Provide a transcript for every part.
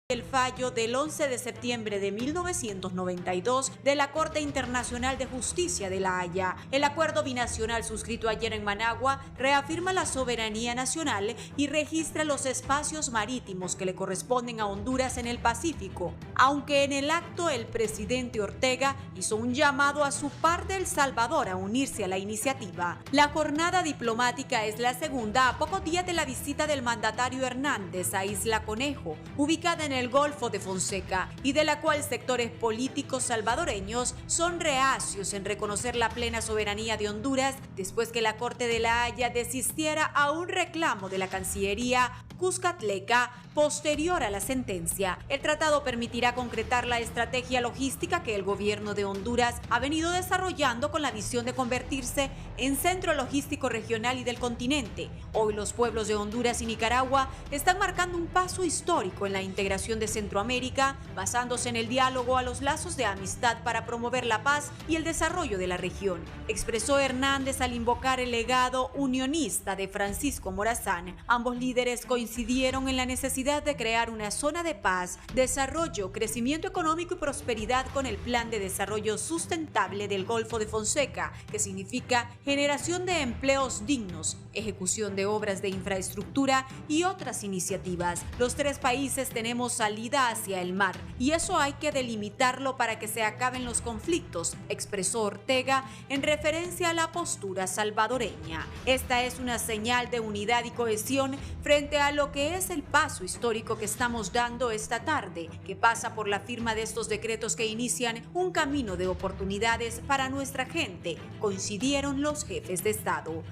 El fallo del 11 de septiembre de 1992 de la Corte Internacional de Justicia de La Haya. El acuerdo binacional suscrito ayer en Managua reafirma la soberanía nacional y registra los espacios marítimos que le corresponden a Honduras en el Pacífico, aunque en el acto el presidente Ortega hizo un llamado a su par de El Salvador a unirse a la iniciativa. La jornada diplomática es la segunda a pocos días de la visita del mandatario Hernández a Isla Conejo, ubicada en el Golfo de Fonseca, y de la cual sectores políticos salvadoreños son reacios en reconocer la plena soberanía de Honduras después que la Corte de La Haya desistiera a un reclamo de la Cancillería Cuscatleca posterior a la sentencia. El tratado permitirá concretar la estrategia logística que el gobierno de Honduras ha venido desarrollando con la visión de convertirse en centro logístico regional y del continente. Hoy los pueblos de Honduras y Nicaragua están marcando un paso histórico en la integración de Centroamérica, basándose en el diálogo a los lazos de amistad para promover la paz y el desarrollo de la región, expresó Hernández al invocar el legado unionista de Francisco Morazán. Ambos líderes coincidieron en la necesidad de crear una zona de paz, desarrollo, crecimiento económico y prosperidad con el Plan de Desarrollo Sustentable del Golfo de Fonseca, que significa generación de empleos dignos, ejecución de obras de infraestructura y otras iniciativas. Los tres países tenemos salida hacia el mar y eso hay que delimitarlo para que se acaben los conflictos, expresó Ortega en referencia a la postura salvadoreña. Esta es una señal de unidad y cohesión frente a lo que es el paso histórico que estamos dando esta tarde, que pasa por la firma de estos decretos que inician un camino de oportunidades para nuestra gente, coincidieron los jefes de Estado.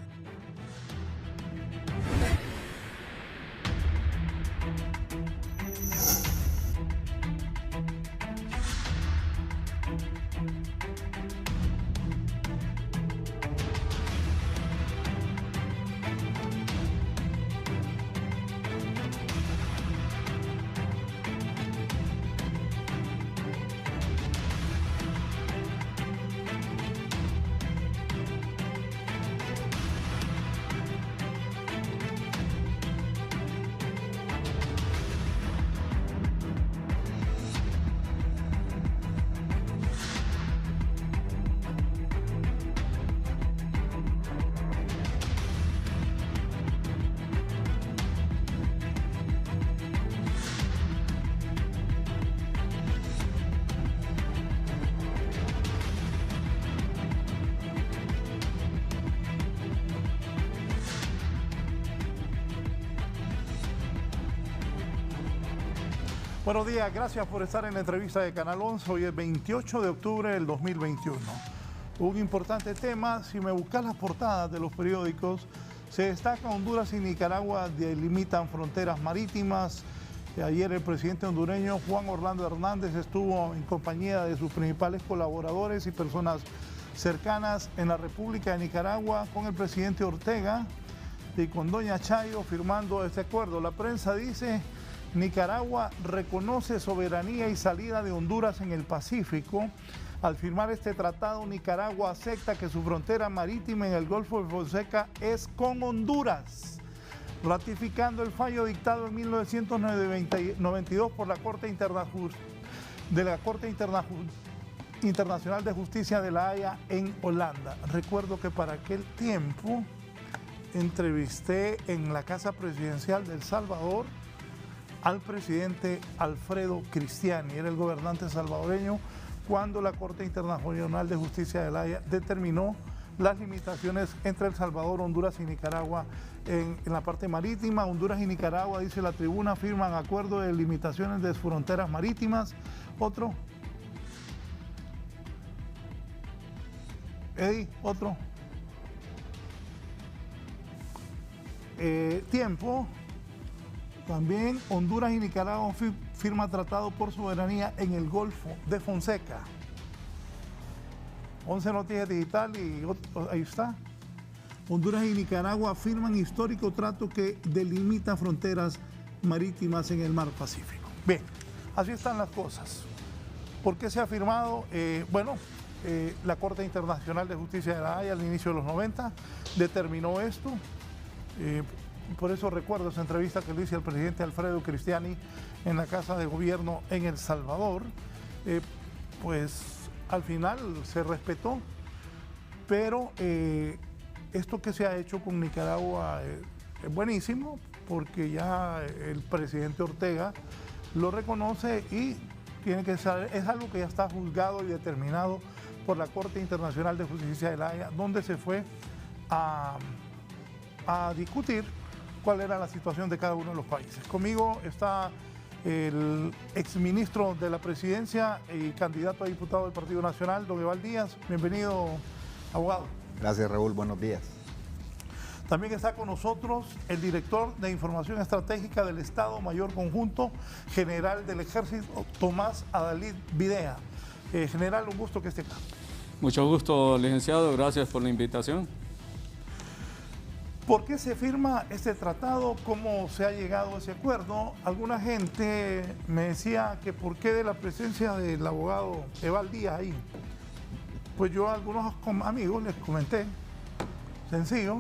Buenos días, gracias por estar en la entrevista de Canal 11. Hoy es 28 de octubre del 2021. Un importante tema, si me buscas las portadas de los periódicos, se destaca Honduras y Nicaragua delimitan fronteras marítimas. Ayer el presidente hondureño Juan Orlando Hernández estuvo en compañía de sus principales colaboradores y personas cercanas en la República de Nicaragua con el presidente Ortega y con doña Chayo firmando este acuerdo. La prensa dice: Nicaragua reconoce soberanía y salida de Honduras en el Pacífico. Al firmar este tratado, Nicaragua acepta que su frontera marítima en el Golfo de Fonseca es con Honduras, ratificando el fallo dictado en 1992 por la Corte Internacional de Justicia de La Haya en Holanda. Recuerdo que para aquel tiempo entrevisté en la Casa Presidencial de El Salvador al presidente Alfredo Cristiani, era el gobernante salvadoreño cuando la Corte Internacional de Justicia de La Haya determinó las limitaciones entre El Salvador, Honduras y Nicaragua en la parte marítima. Honduras y Nicaragua, dice la tribuna, firman acuerdo de limitaciones de fronteras marítimas. Otro. Eddie, otro. Tiempo. También Honduras y Nicaragua firma tratado por soberanía en el Golfo de Fonseca. 11 Noticias Digital y ahí está. Honduras y Nicaragua firman histórico trato que delimita fronteras marítimas en el Mar Pacífico. Bien, así están las cosas. ¿Por qué se ha firmado? La Corte Internacional de Justicia de La Haya al inicio de los 90 determinó esto. por eso recuerdo esa entrevista que le hice al presidente Alfredo Cristiani en la Casa de Gobierno en El Salvador. Pues al final se respetó, pero esto que se ha hecho con Nicaragua es buenísimo, porque ya el presidente Ortega lo reconoce y tiene que ser, es algo que ya está juzgado y determinado por la Corte Internacional de Justicia de La Haya, donde se fue a discutir cuál era la situación de cada uno de los países. Conmigo está el exministro de la Presidencia y candidato a diputado del Partido Nacional, don Eval Díaz. Bienvenido, abogado. Gracias, Raúl. Buenos días. También está con nosotros el director de Información Estratégica del Estado Mayor Conjunto, general del Ejército, Tomás Adalid Videa. General, un gusto que esté acá. Mucho gusto, licenciado. Gracias por la invitación. ¿Por qué se firma este tratado? ¿Cómo se ha llegado a ese acuerdo? Alguna gente me decía que por qué de la presencia del abogado Eval Díaz ahí. Pues yo a algunos amigos les comenté, sencillo,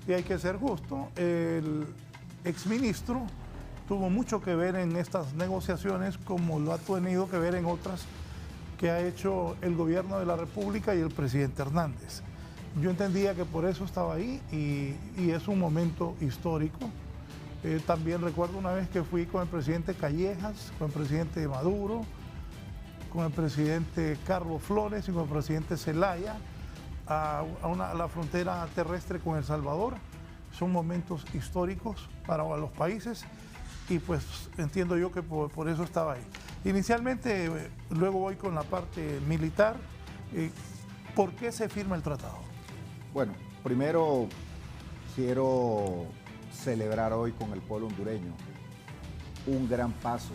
y hay que ser justo, el exministro tuvo mucho que ver en estas negociaciones, como lo ha tenido que ver en otras que ha hecho el gobierno de la República y el presidente Hernández. Yo entendía que por eso estaba ahí y es un momento histórico. También recuerdo una vez que fui con el presidente Callejas, con el presidente Maduro, con el presidente Carlos Flores y con el presidente Zelaya a la frontera terrestre con El Salvador. Son momentos históricos para los países y pues entiendo yo que por eso estaba ahí. Inicialmente, luego voy con la parte militar. ¿Por qué se firma el tratado? Bueno, primero quiero celebrar hoy con el pueblo hondureño un gran paso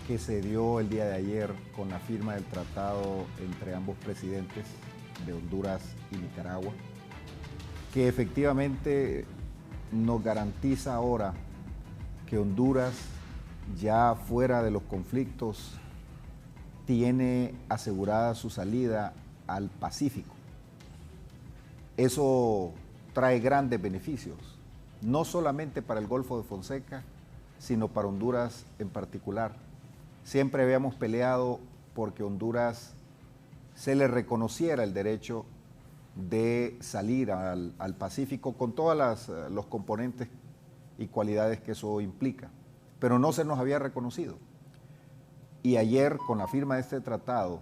que se dio el día de ayer con la firma del tratado entre ambos presidentes de Honduras y Nicaragua, que efectivamente nos garantiza ahora que Honduras, ya fuera de los conflictos, tiene asegurada su salida al Pacífico. Eso trae grandes beneficios, no solamente para el Golfo de Fonseca, sino para Honduras en particular. Siempre habíamos peleado porque Honduras se le reconociera el derecho de salir al Pacífico con todos los componentes y cualidades que eso implica, pero no se nos había reconocido. Y ayer, con la firma de este tratado,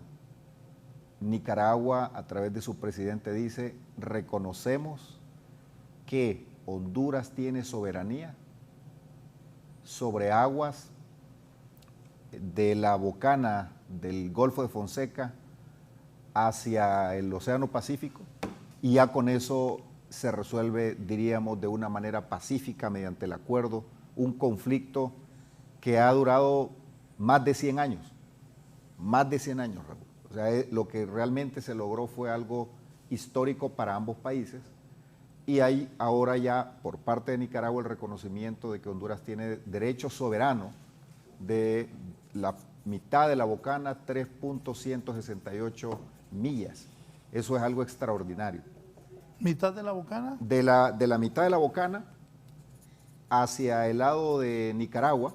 Nicaragua, a través de su presidente, dice: reconocemos que Honduras tiene soberanía sobre aguas de la bocana del Golfo de Fonseca hacia el Océano Pacífico, y ya con eso se resuelve, diríamos, de una manera pacífica mediante el acuerdo, un conflicto que ha durado más de 100 años, Raúl. O sea, lo que realmente se logró fue algo histórico para ambos países, y hay ahora ya por parte de Nicaragua el reconocimiento de que Honduras tiene derecho soberano de la mitad de la bocana, 3.168 millas. Eso es algo extraordinario. ¿Mitad de la bocana? De la mitad de la bocana hacia el lado de Nicaragua.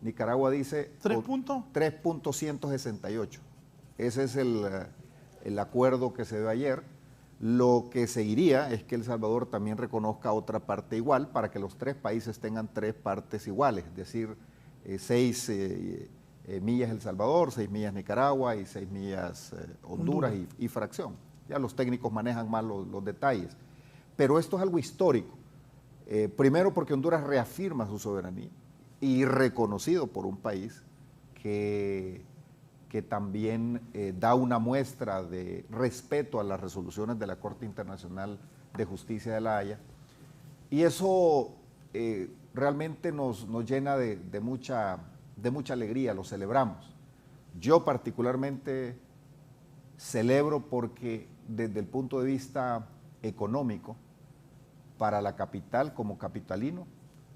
Nicaragua dice 3.168. Ese es el acuerdo que se dio ayer. Lo que seguiría es que El Salvador también reconozca otra parte igual para que los tres países tengan tres partes iguales, es decir, 6 millas El Salvador, 6 millas Nicaragua y 6 millas Honduras y fracción. Ya los técnicos manejan más los detalles. Pero esto es algo histórico. Primero porque Honduras reafirma su soberanía y reconocido por un país que también da una muestra de respeto a las resoluciones de la Corte Internacional de Justicia de La Haya. Y eso realmente nos llena de mucha alegría, lo celebramos. Yo particularmente celebro porque desde el punto de vista económico, para la capital como capitalino,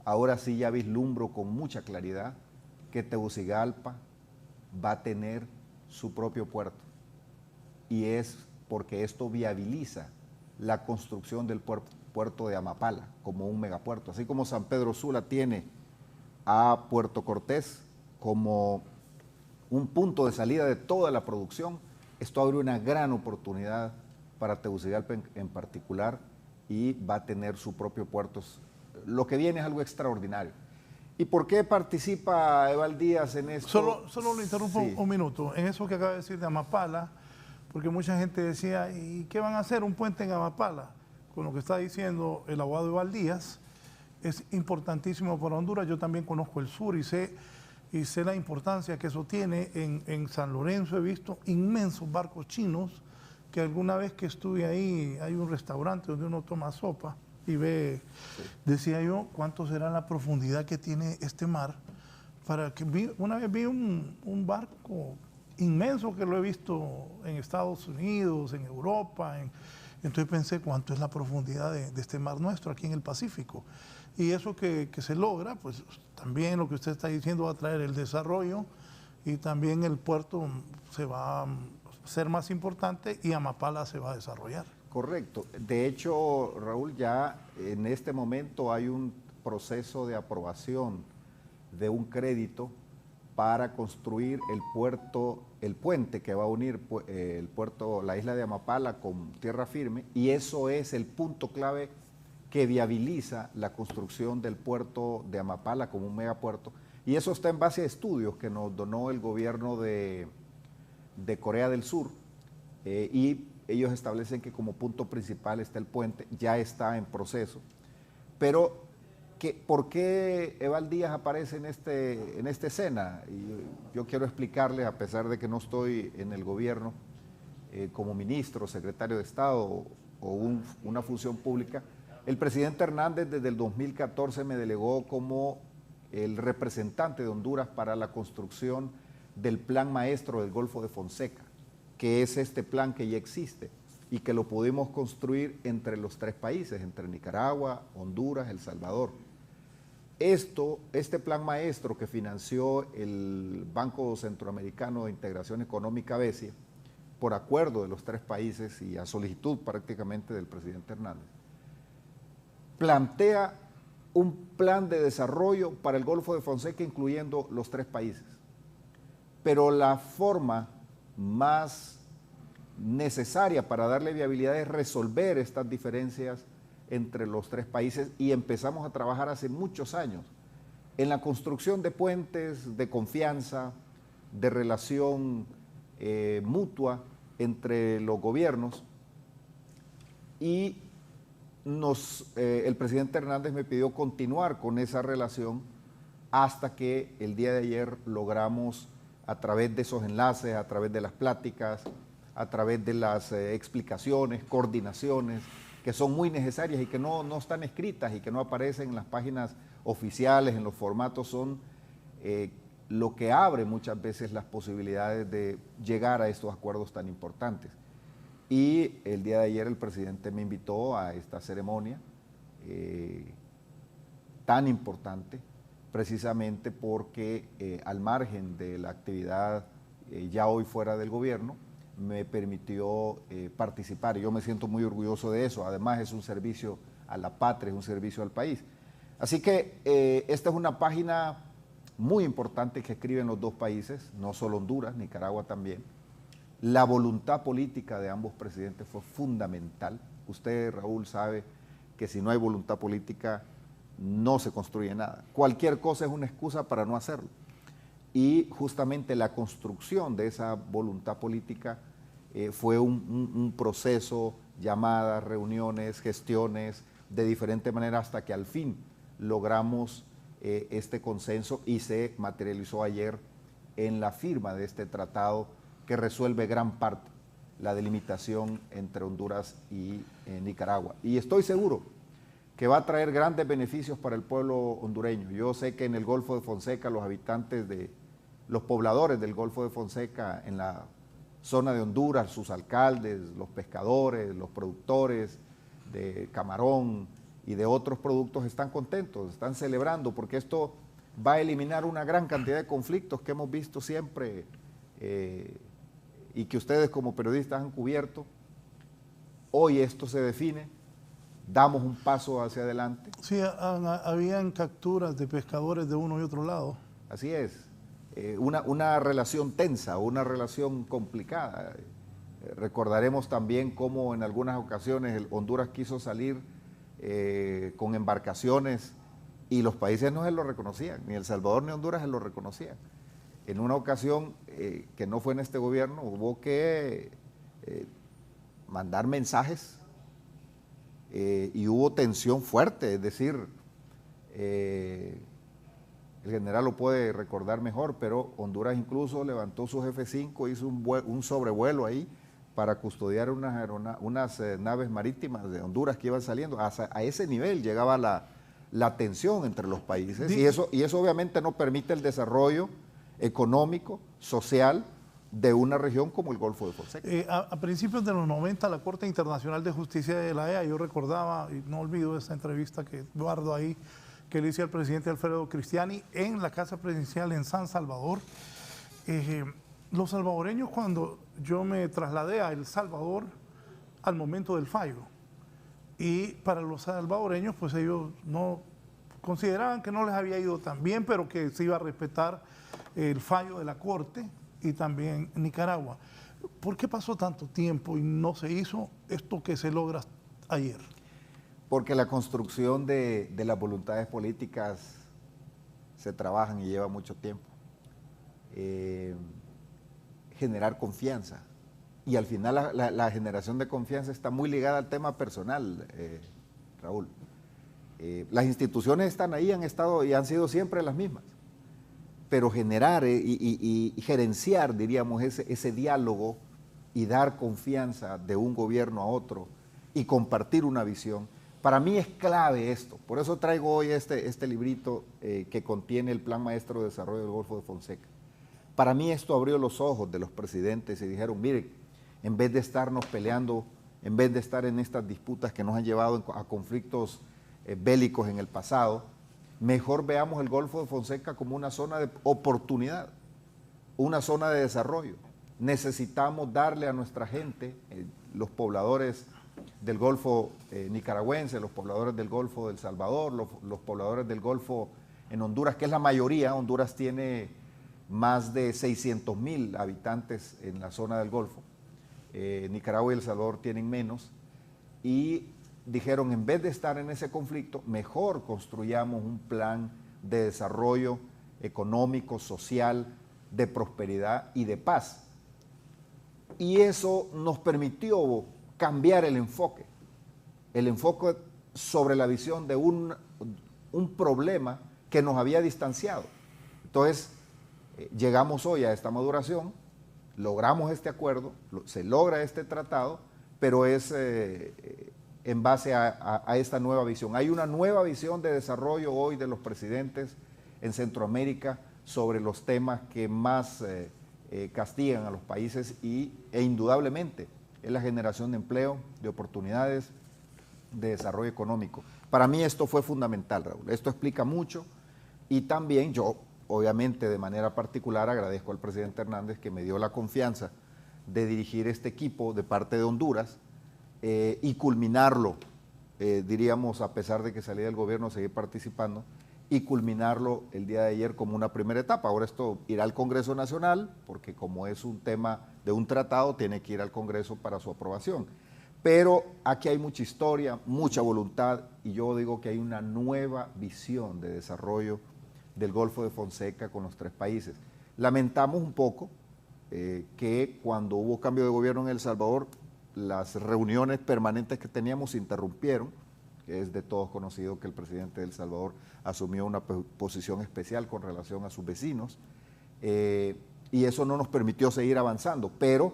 ahora sí ya vislumbro con mucha claridad que Tegucigalpa va a tener su propio puerto, y es porque esto viabiliza la construcción del puerto de Amapala como un megapuerto, así como San Pedro Sula tiene a Puerto Cortés como un punto de salida de toda la producción. Esto abre una gran oportunidad para Tegucigalpa en particular y va a tener su propio puerto. Lo que viene es algo extraordinario. ¿Y por qué participa Eval Díaz en esto? Solo le interrumpo un minuto. En eso que acaba de decir de Amapala, porque mucha gente decía, ¿y qué van a hacer un puente en Amapala? Con lo que está diciendo el abogado Eval Díaz, es importantísimo para Honduras. Yo también conozco el sur y sé la importancia que eso tiene. En San Lorenzo he visto inmensos barcos chinos, que alguna vez que estuve ahí, hay un restaurante donde uno toma sopa y ve, decía yo, ¿cuánto será la profundidad que tiene este mar? Una vez vi un barco inmenso que lo he visto en Estados Unidos, en Europa, entonces pensé, ¿cuánto es la profundidad de este mar nuestro aquí en el Pacífico? Y eso que se logra, pues también lo que usted está diciendo va a traer el desarrollo y también el puerto se va a ser más importante y Amapala se va a desarrollar. Correcto. De hecho, Raúl, ya en este momento hay un proceso de aprobación de un crédito para construir el puente que va a unir el puerto, la isla de Amapala con tierra firme, y eso es el punto clave que viabiliza la construcción del puerto de Amapala como un megapuerto. Y eso está en base a estudios que nos donó el gobierno de Corea del Sur, y ellos establecen que como punto principal está el puente, ya está en proceso. Pero, ¿por qué Eval Díaz aparece en esta escena? Y yo quiero explicarle, a pesar de que no estoy en el gobierno como ministro, secretario de Estado o una función pública, el presidente Hernández desde el 2014 me delegó como el representante de Honduras para la construcción del Plan Maestro del Golfo de Fonseca, que es este plan que ya existe y que lo pudimos construir entre los tres países, entre Nicaragua, Honduras, El Salvador. Este plan maestro que financió el Banco Centroamericano de Integración Económica, BESIA, por acuerdo de los tres países y a solicitud prácticamente del presidente Hernández, plantea un plan de desarrollo para el Golfo de Fonseca incluyendo los tres países. Pero la forma más necesaria para darle viabilidad es resolver estas diferencias entre los tres países, y empezamos a trabajar hace muchos años en la construcción de puentes de confianza, de relación mutua entre los gobiernos, y el presidente Hernández me pidió continuar con esa relación hasta que el día de ayer logramos, a través de esos enlaces, a través de las pláticas, a través de las explicaciones, coordinaciones, que son muy necesarias y que no están escritas y que no aparecen en las páginas oficiales, en los formatos, son lo que abre muchas veces las posibilidades de llegar a estos acuerdos tan importantes. Y el día de ayer el presidente me invitó a esta ceremonia tan importante, precisamente porque al margen de la actividad ya hoy fuera del gobierno, me permitió participar. Yo me siento muy orgulloso de eso. Además es un servicio a la patria, es un servicio al país. Así que esta es una página muy importante que escriben los dos países, no solo Honduras, Nicaragua también. La voluntad política de ambos presidentes fue fundamental. Usted, Raúl, sabe que si no hay voluntad política no se construye nada. Cualquier cosa es una excusa para no hacerlo. Y justamente la construcción de esa voluntad política fue un proceso, llamadas, reuniones, gestiones, de diferente manera, hasta que al fin logramos este consenso y se materializó ayer en la firma de este tratado que resuelve gran parte la delimitación entre Honduras y Nicaragua. Y estoy seguro que va a traer grandes beneficios para el pueblo hondureño. Yo sé que en el Golfo de Fonseca los habitantes los pobladores del Golfo de Fonseca, en la zona de Honduras, sus alcaldes, los pescadores, los productores de camarón y de otros productos están contentos, están celebrando, porque esto va a eliminar una gran cantidad de conflictos que hemos visto siempre y que ustedes como periodistas han cubierto. Hoy esto se define damos un paso hacia adelante. Sí, habían capturas de pescadores de uno y otro lado. Así es, una relación tensa, una relación complicada. Recordaremos también cómo en algunas ocasiones Honduras quiso salir con embarcaciones y los países no se lo reconocían, ni El Salvador ni Honduras se lo reconocían. En una ocasión, que no fue en este gobierno, hubo que mandar mensajes y hubo tensión fuerte, es decir, el general lo puede recordar mejor, pero Honduras incluso levantó su F-5, hizo un sobrevuelo ahí para custodiar unas naves marítimas de Honduras que iban saliendo. A ese nivel llegaba la tensión entre los países y eso obviamente no permite el desarrollo económico, social de una región como el Golfo de Fonseca. A principios de los 90, la Corte Internacional de Justicia de la EA, yo recordaba, y no olvido esta entrevista que guardo ahí, que le hice al presidente Alfredo Cristiani en la Casa Presidencial en San Salvador. Los salvadoreños, cuando yo me trasladé a El Salvador al momento del fallo, y para los salvadoreños, pues ellos no consideraban que no les había ido tan bien, pero que se iba a respetar el fallo de la Corte, y también Nicaragua. ¿Por qué pasó tanto tiempo y no se hizo esto que se logra ayer? Porque la construcción de las voluntades políticas se trabajan y lleva mucho tiempo. Generar confianza. Y al final la generación de confianza está muy ligada al tema personal, Raúl. Las instituciones están ahí, han estado y han sido siempre las mismas. Pero generar y gerenciar, diríamos, ese diálogo y dar confianza de un gobierno a otro y compartir una visión, para mí es clave esto. Por eso traigo hoy este librito que contiene el Plan Maestro de Desarrollo del Golfo de Fonseca. Para mí esto abrió los ojos de los presidentes y dijeron, miren, en vez de estarnos peleando, en vez de estar en estas disputas que nos han llevado a conflictos bélicos en el pasado, mejor veamos el Golfo de Fonseca como una zona de oportunidad, una zona de desarrollo. Necesitamos darle a nuestra gente, los pobladores del Golfo nicaragüense, los pobladores del Golfo de El Salvador, los pobladores del Golfo en Honduras, que es la mayoría. Honduras tiene más de 600,000 habitantes en la zona del Golfo. Nicaragua y El Salvador tienen menos. Y dijeron, en vez de estar en ese conflicto, mejor construyamos un plan de desarrollo económico, social, de prosperidad y de paz. Y eso nos permitió cambiar el enfoque sobre la visión de un problema que nos había distanciado. Entonces, llegamos hoy a esta maduración, logramos este acuerdo, se logra este tratado, pero es en base a esta nueva visión. Hay una nueva visión de desarrollo hoy de los presidentes en Centroamérica sobre los temas que más castigan a los países e indudablemente es la generación de empleo, de oportunidades, de desarrollo económico. Para mí esto fue fundamental, Raúl. Esto explica mucho y también yo, obviamente de manera particular, agradezco al presidente Hernández que me dio la confianza de dirigir este equipo de parte de Honduras y culminarlo, diríamos, a pesar de que salí del gobierno, seguir participando, y culminarlo el día de ayer como una primera etapa. Ahora esto irá al Congreso Nacional, porque como es un tema de un tratado, tiene que ir al Congreso para su aprobación. Pero aquí hay mucha historia, mucha voluntad, y yo digo que hay una nueva visión de desarrollo del Golfo de Fonseca con los tres países. Lamentamos un poco que cuando hubo cambio de gobierno en El Salvador, las reuniones permanentes que teníamos se interrumpieron, que es de todos conocido que el presidente de El Salvador asumió una posición especial con relación a sus vecinos, y eso no nos permitió seguir avanzando, pero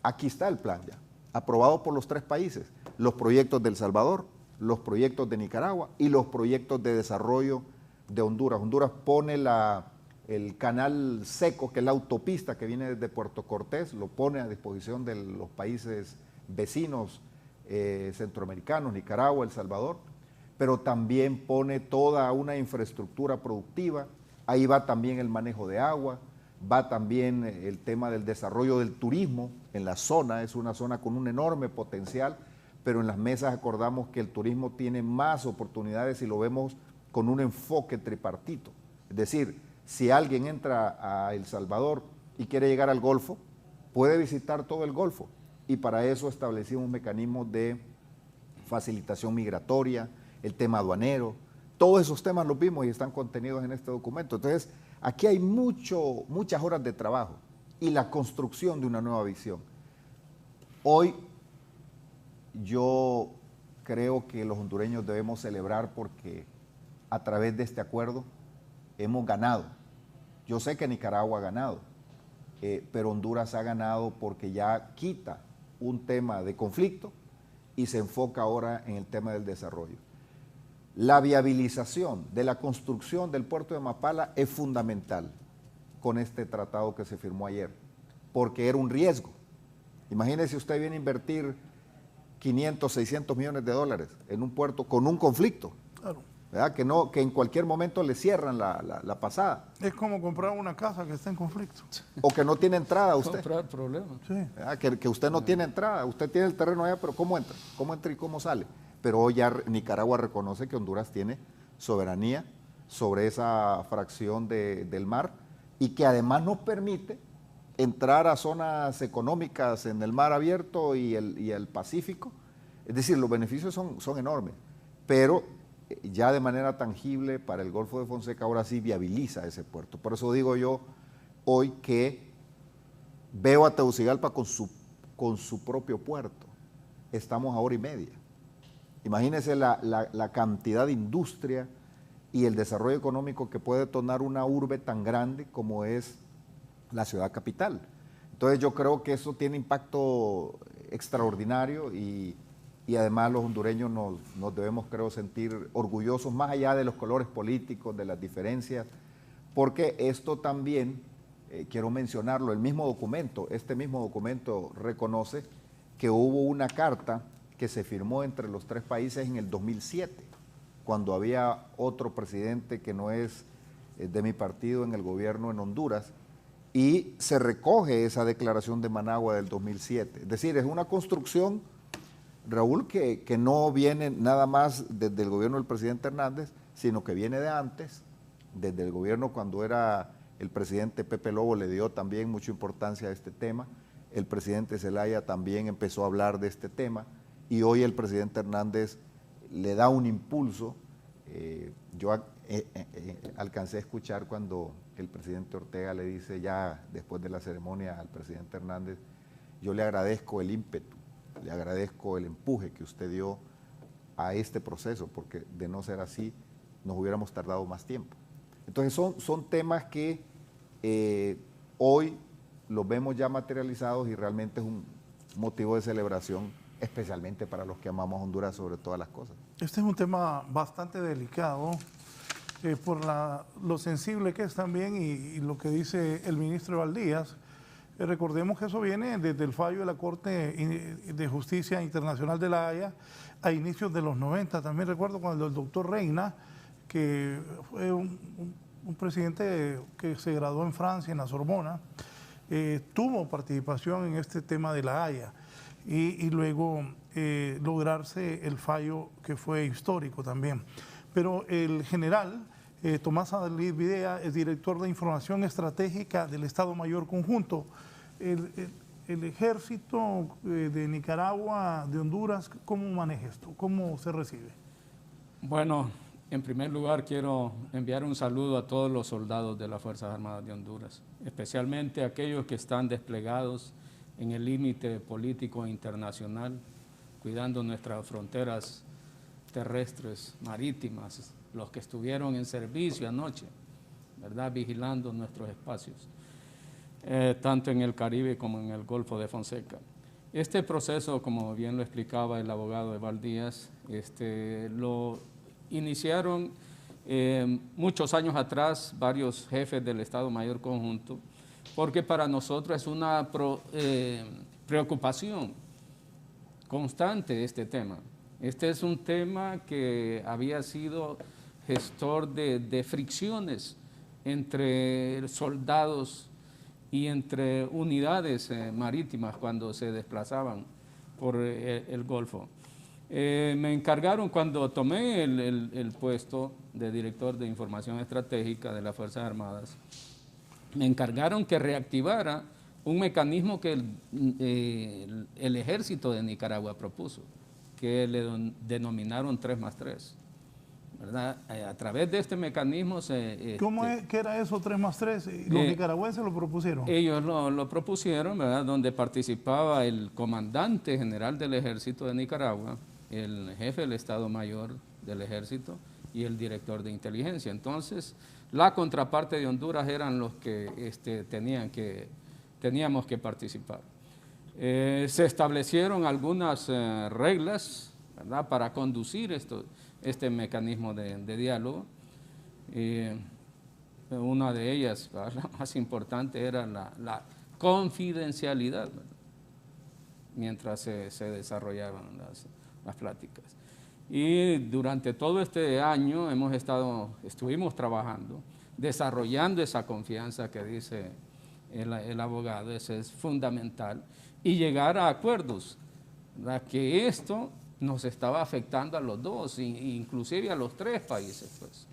aquí está el plan ya, aprobado por los tres países, los proyectos de El Salvador, los proyectos de Nicaragua y los proyectos de desarrollo de Honduras. Honduras pone el canal seco, que es la autopista que viene desde Puerto Cortés, lo pone a disposición de los países vecinos centroamericanos, Nicaragua, El Salvador, pero también pone toda una infraestructura productiva. Ahí va también el manejo de agua, va también el tema del desarrollo del turismo en la zona. Es una zona con un enorme potencial, pero en las mesas acordamos que el turismo tiene más oportunidades si lo vemos con un enfoque tripartito. Es decir, si alguien entra a El Salvador y quiere llegar al Golfo, puede visitar todo el Golfo, y para eso establecimos mecanismos de facilitación migratoria, el tema aduanero, todos esos temas los vimos y están contenidos en este documento. Entonces, aquí hay muchas horas de trabajo y la construcción de una nueva visión. Hoy yo creo que los hondureños debemos celebrar porque a través de este acuerdo hemos ganado. Yo sé que Nicaragua ha ganado, pero Honduras ha ganado porque ya quita un tema de conflicto y se enfoca ahora en el tema del desarrollo. La viabilización de la construcción del puerto de Mapala es fundamental con este tratado que se firmó ayer, porque era un riesgo. Imagínese, usted viene a invertir 500, 600 millones de dólares en un puerto con un conflicto, Claro. ¿verdad? Que en cualquier momento le cierran la pasada. Es como comprar una casa que está en conflicto. O que no tiene entrada usted. Comprar problemas. Sí. ¿Verdad? Que usted no tiene entrada, usted tiene el terreno allá, pero ¿cómo entra? ¿Cómo entra y cómo sale? Pero hoy ya Nicaragua reconoce que Honduras tiene soberanía sobre esa fracción del mar y que además nos permite entrar a zonas económicas en el mar abierto y el Pacífico. Es decir, los beneficios son enormes, pero ya de manera tangible para el Golfo de Fonseca ahora sí viabiliza ese puerto. Por eso digo yo hoy que veo a Tegucigalpa con su propio puerto. Estamos a hora y media. Imagínense la cantidad de industria y el desarrollo económico que puede detonar una urbe tan grande como es la ciudad capital. Entonces yo creo que eso tiene impacto extraordinario y además los hondureños nos debemos, creo, sentir orgullosos, más allá de los colores políticos, de las diferencias, porque esto también, quiero mencionarlo, este mismo documento reconoce que hubo una carta que se firmó entre los tres países en el 2007, cuando había otro presidente que no es de mi partido en el gobierno en Honduras, y se recoge esa declaración de Managua del 2007. Es decir, es una construcción, Raúl, que no viene nada más desde el gobierno del presidente Hernández, sino que viene de antes, desde el gobierno cuando era el presidente Pepe Lobo, le dio también mucha importancia a este tema, el presidente Zelaya también empezó a hablar de este tema, y hoy el presidente Hernández le da un impulso. Yo alcancé a escuchar cuando el presidente Ortega le dice ya después de la ceremonia al presidente Hernández, yo le agradezco el ímpetu, le agradezco el empuje que usted dio a este proceso, porque de no ser así nos hubiéramos tardado más tiempo. Entonces son temas que hoy los vemos ya materializados y realmente es un motivo de celebración, especialmente para los que amamos Honduras sobre todas las cosas. Este es un tema bastante delicado por lo sensible que es también y lo que dice el ministro Valdías. Recordemos que eso viene desde el fallo de la Corte de Justicia Internacional de La Haya a inicios de los 90. También recuerdo cuando el doctor Reina, que fue un presidente que se graduó en Francia, en la Sorbona, tuvo participación en este tema de La Haya y luego lograrse el fallo que fue histórico también. Pero el general Tomás Adalid Videa, el director de Información Estratégica del Estado Mayor Conjunto, el ejército de Nicaragua, de Honduras, ¿cómo maneja esto? ¿Cómo se recibe? Bueno, en primer lugar quiero enviar un saludo a todos los soldados de las Fuerzas Armadas de Honduras, especialmente a aquellos que están desplegados en el límite político internacional, cuidando nuestras fronteras terrestres, marítimas, los que estuvieron en servicio anoche, ¿verdad?, vigilando nuestros espacios, tanto en el Caribe como en el Golfo de Fonseca. Este proceso, como bien lo explicaba el abogado Eval Díaz, lo iniciaron muchos años atrás varios jefes del Estado Mayor Conjunto, porque para nosotros es una preocupación constante este tema. Este es un tema que había sido gestor de fricciones entre soldados y entre unidades marítimas cuando se desplazaban por el Golfo. Me encargaron, cuando tomé el puesto de director de información estratégica de las Fuerzas Armadas, me encargaron que reactivara un mecanismo que el ejército de Nicaragua propuso, que le denominaron 3+3. ¿Verdad? A través de este mecanismo ¿Qué era eso 3+3? ¿Los nicaragüenses lo propusieron? Ellos lo propusieron, ¿verdad? Donde participaba el comandante general del ejército de Nicaragua, el jefe del Estado Mayor del ejército y el director de inteligencia. Entonces, la contraparte de Honduras eran los que teníamos que participar. Se establecieron algunas reglas, ¿verdad?, para conducir este mecanismo de diálogo. Una de ellas, la más importante, era la confidencialidad, ¿verdad?, mientras se desarrollaban las pláticas. Y durante todo este año estuvimos trabajando, desarrollando esa confianza que dice el abogado, eso es fundamental, y llegar a acuerdos, ¿verdad?, que esto nos estaba afectando a los dos, inclusive a los tres países, pues.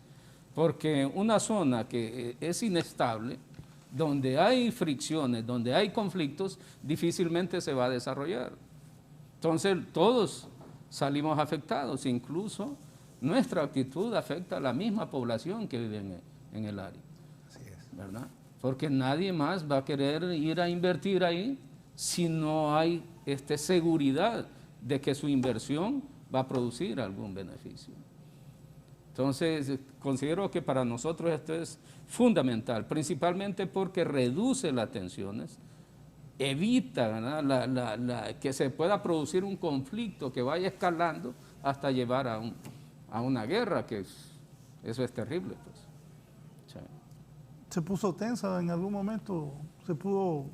Porque una zona que es inestable, donde hay fricciones, donde hay conflictos, difícilmente se va a desarrollar. Entonces, todos salimos afectados, incluso nuestra actitud afecta a la misma población que vive en el área. Así es. ¿Verdad? Porque nadie más va a querer ir a invertir ahí si no hay seguridad de que su inversión va a producir algún beneficio. Entonces, considero que para nosotros esto es fundamental, principalmente porque reduce las tensiones, evita, ¿verdad?, que se pueda producir un conflicto que vaya escalando hasta llevar a una guerra, que eso es terrible, pues. Sí. ¿Se puso tensa en algún momento? ¿Se puso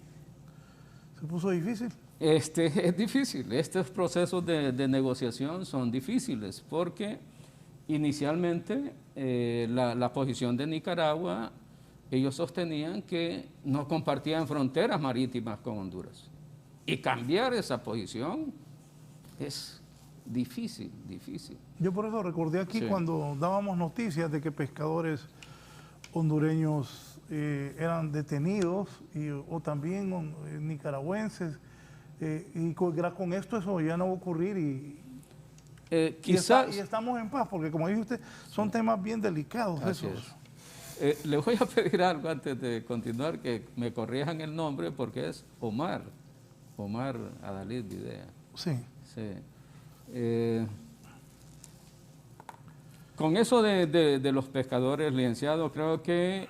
difícil? Es difícil. Estos procesos de negociación son difíciles porque inicialmente la posición de Nicaragua, ellos sostenían que no compartían fronteras marítimas con Honduras. Y cambiar esa posición es difícil. Yo por eso recordé aquí, sí, cuando dábamos noticias de que pescadores hondureños eran detenidos o también nicaragüenses, y con esto eso ya no va a ocurrir y estamos en paz, porque como dice usted, son temas bien delicados esos. Le voy a pedir algo antes de continuar, que me corrijan el nombre, porque es Omar Adalid Videa. Sí. Con eso de los pescadores, licenciado, creo que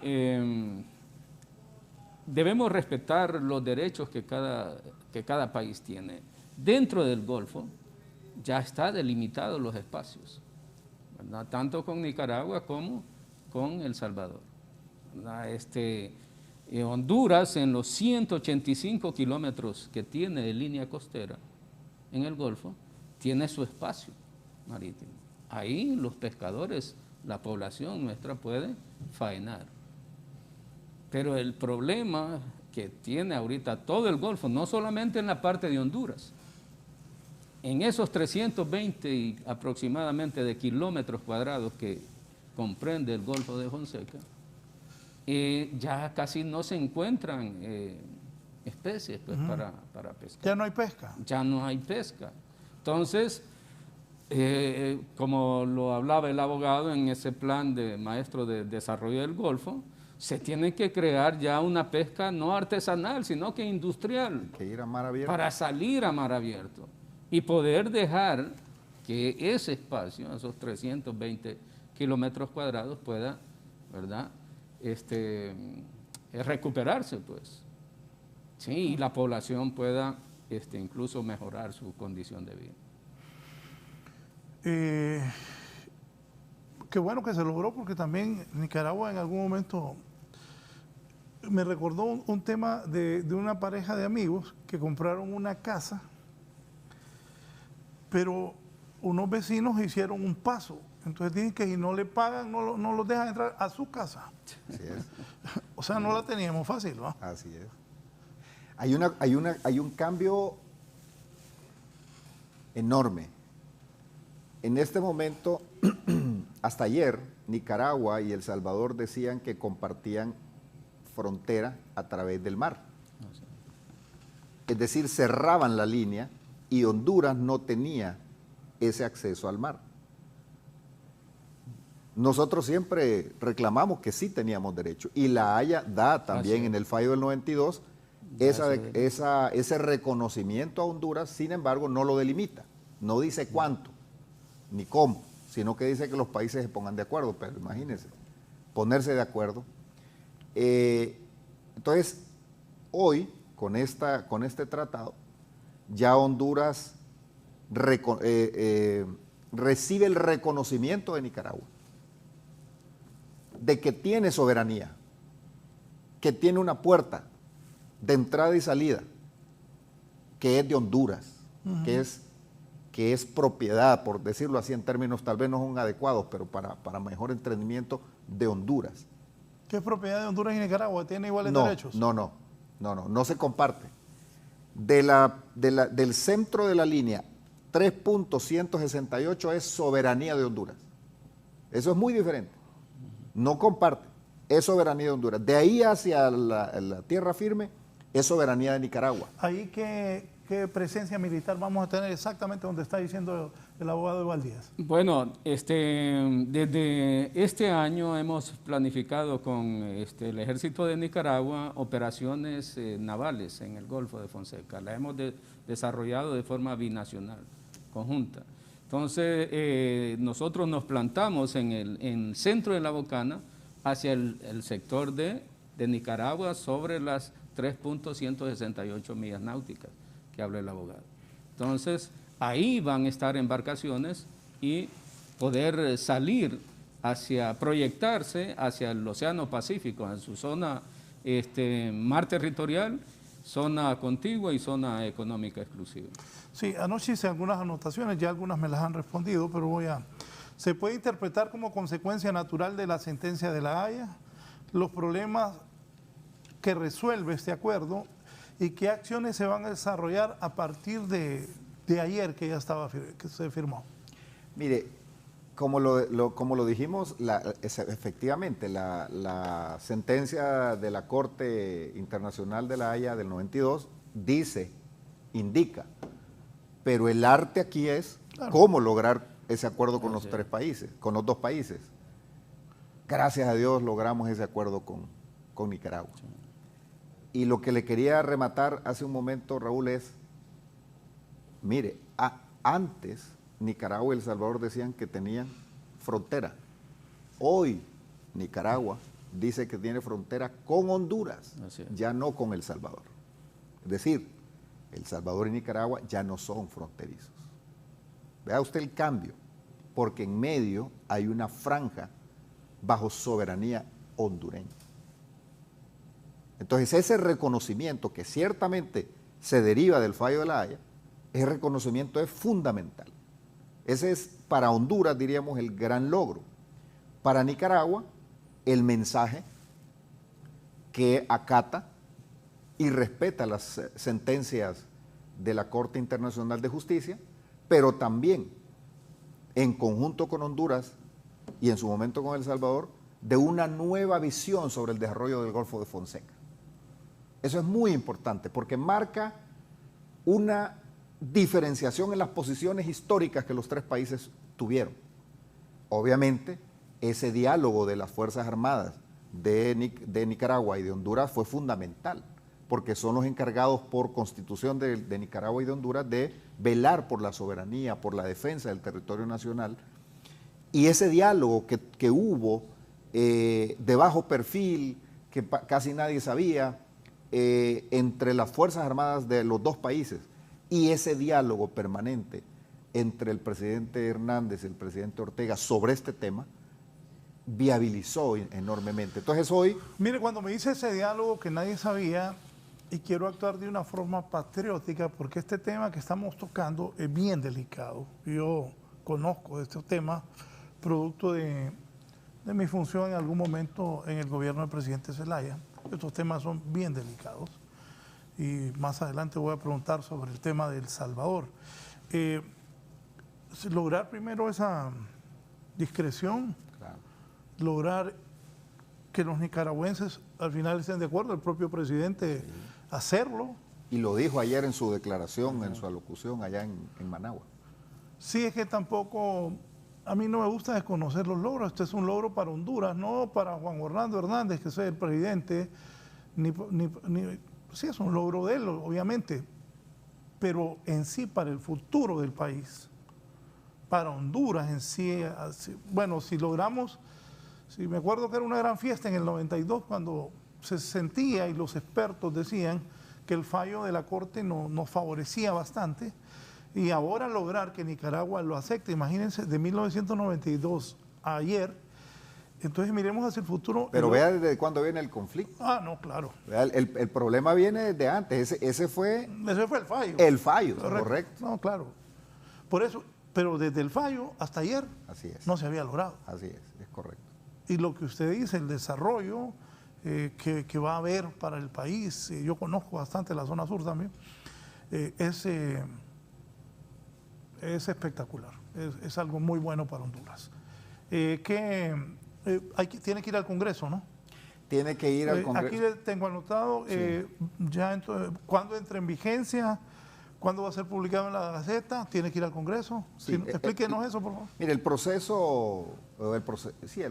debemos respetar los derechos que cada país tiene. Dentro del Golfo ya está delimitados los espacios, ¿verdad?, tanto con Nicaragua como con El Salvador. Honduras, en los 185 kilómetros que tiene de línea costera en el Golfo, tiene su espacio marítimo. Ahí los pescadores, la población nuestra, puede faenar. Pero el problema que tiene ahorita todo el Golfo, no solamente en la parte de Honduras, en esos 320 aproximadamente de kilómetros cuadrados que comprende el Golfo de Fonseca, ya casi no se encuentran especies, pues, para pescar. ¿Ya no hay pesca? Ya no hay pesca. Entonces, como lo hablaba el abogado en ese plan de maestro de desarrollo del Golfo, se tiene que crear ya una pesca no artesanal, sino que industrial. Que ir a mar abierto. Para salir a mar abierto y poder dejar que ese espacio, esos 320 kilómetros cuadrados, pueda, ¿verdad?, recuperarse, pues. Sí, y la población pueda incluso mejorar su condición de vida. Qué bueno que se logró, porque también Nicaragua en algún momento me recordó un tema de una pareja de amigos que compraron una casa, pero unos vecinos hicieron un paso. Entonces dicen que si no le pagan, no los dejan entrar a su casa. Así es. O sea, no la teníamos fácil, ¿no? Así es. Hay un cambio enorme En este momento, hasta ayer, Nicaragua y El Salvador decían que compartían frontera a través del mar. Es decir, cerraban la línea y Honduras no tenía ese acceso al mar. Nosotros siempre reclamamos que sí teníamos derecho y La Haya da también en el fallo del 92 ese reconocimiento a Honduras, sin embargo no lo delimita, no dice cuánto ni cómo, sino que dice que los países se pongan de acuerdo, pero imagínense, ponerse de acuerdo. Entonces, hoy, con este tratado, ya Honduras recibe el reconocimiento de Nicaragua, de que tiene soberanía, que tiene una puerta de entrada y salida, que es de Honduras, que es propiedad, por decirlo así en términos tal vez no son adecuados, pero para mejor entendimiento, de Honduras. ¿Qué es propiedad de Honduras y Nicaragua? ¿Tiene iguales derechos? No se comparte. Del centro de la línea 3.168 es soberanía de Honduras. Eso es muy diferente. No comparte, es soberanía de Honduras. De ahí hacia la tierra firme es soberanía de Nicaragua. Ahí qué presencia militar vamos a tener exactamente donde está diciendo el abogado Eval Díaz. Bueno, desde este año hemos planificado con el Ejército de Nicaragua operaciones navales en el Golfo de Fonseca. Las hemos desarrollado de forma binacional, conjunta. Entonces, nosotros nos plantamos en el centro de la Bocana hacia el sector de Nicaragua sobre las 3.168 millas náuticas que habla el abogado. Entonces, ahí van a estar embarcaciones y poder salir proyectarse hacia el Océano Pacífico, en su zona mar territorial, zona contigua y zona económica exclusiva. Sí, anoche hice algunas anotaciones, ya algunas me las han respondido, pero ¿se puede interpretar como consecuencia natural de la sentencia de La Haya los problemas que resuelve este acuerdo y qué acciones se van a desarrollar a partir de ayer que que se firmó? Mire, como lo dijimos, efectivamente la sentencia de la Corte Internacional de La Haya del 92 indica, pero el arte aquí es cómo lograr ese acuerdo con los tres países, con los dos países. Gracias a Dios logramos ese acuerdo con Nicaragua. Y lo que le quería rematar hace un momento, Raúl, es, mire, antes Nicaragua y El Salvador decían que tenían frontera. Hoy Nicaragua dice que tiene frontera con Honduras, ya no con El Salvador. Es decir, El Salvador y Nicaragua ya no son fronterizos. Vea usted el cambio, porque en medio hay una franja bajo soberanía hondureña. Entonces ese reconocimiento que ciertamente se deriva del fallo de La Haya, ese reconocimiento es fundamental. Ese es para Honduras, diríamos, el gran logro. Para Nicaragua, el mensaje que acata y respeta las sentencias de la Corte Internacional de Justicia, pero también en conjunto con Honduras y en su momento con El Salvador, de una nueva visión sobre el desarrollo del Golfo de Fonseca. Eso es muy importante porque marca una diferenciación en las posiciones históricas que los tres países tuvieron. Obviamente, ese diálogo de las Fuerzas Armadas de Nicaragua y de Honduras fue fundamental, porque son los encargados por constitución de Nicaragua y de Honduras de velar por la soberanía, por la defensa del territorio nacional. Y ese diálogo que hubo de bajo perfil, que casi nadie sabía, entre las Fuerzas Armadas de los dos países, y ese diálogo permanente entre el presidente Hernández y el presidente Ortega sobre este tema, viabilizó enormemente. Entonces hoy... Mire, cuando me dice ese diálogo que nadie sabía, y quiero actuar de una forma patriótica, porque este tema que estamos tocando es bien delicado. Yo conozco estos temas, producto de mi función en algún momento en el gobierno del presidente Zelaya. Estos temas son bien delicados. Y más adelante voy a preguntar sobre el tema de El Salvador. lograr primero esa discreción, Claro. lograr que los nicaragüenses al final estén de acuerdo, el propio presidente hacerlo. Y lo dijo ayer en su declaración, en su alocución allá en Managua. Sí, es que tampoco, a mí no me gusta desconocer los logros. Este es un logro para Honduras, no para Juan Orlando Hernández, que es el presidente, sí, es un logro de él, obviamente, pero en sí para el futuro del país, para Honduras en sí. Bueno, si logramos, si me acuerdo que era una gran fiesta en el 92 cuando se sentía y los expertos decían que el fallo de la Corte nos favorecía bastante, y ahora lograr que Nicaragua lo acepte, imagínense, de 1992 a ayer, entonces miremos hacia el futuro. Pero vea desde cuándo viene el conflicto. Ah, no, claro. Vea, el problema viene desde antes, ese fue Ese fue el fallo. el fallo, correcto. No, claro. Por eso, pero desde el fallo hasta ayer Así es. no se había logrado. Así es correcto. Y lo que usted dice, el desarrollo que va a haber para el país, yo conozco bastante la zona sur también, es espectacular, es algo muy bueno para Honduras. Tiene que ir al Congreso, ¿no? Tiene que ir al Congreso. Aquí le tengo anotado, ¿cuándo entra en vigencia? ¿Cuándo va a ser publicado en la Gaceta? ¿Tiene que ir al Congreso? Sí, explíquenos eso, por favor. Mire, el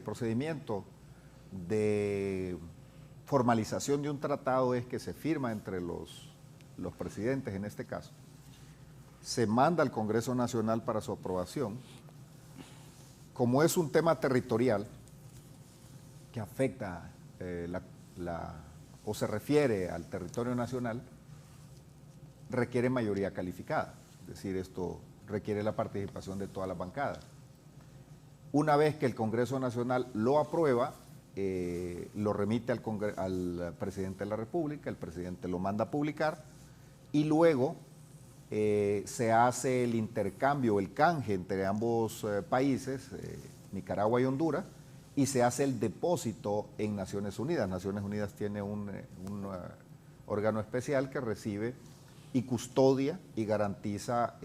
procedimiento de formalización de un tratado es que se firma entre los presidentes, en este caso, se manda al Congreso Nacional para su aprobación. Como es un tema territorial que afecta o se refiere al territorio nacional, requiere mayoría calificada, es decir, esto requiere la participación de todas las bancadas. Una vez que el Congreso Nacional lo aprueba, lo remite al presidente de la República, el presidente lo manda a publicar y luego se hace el intercambio, el canje entre ambos países, Nicaragua y Honduras, y se hace el depósito en Naciones Unidas. Naciones Unidas tiene un órgano especial que recibe y custodia y garantiza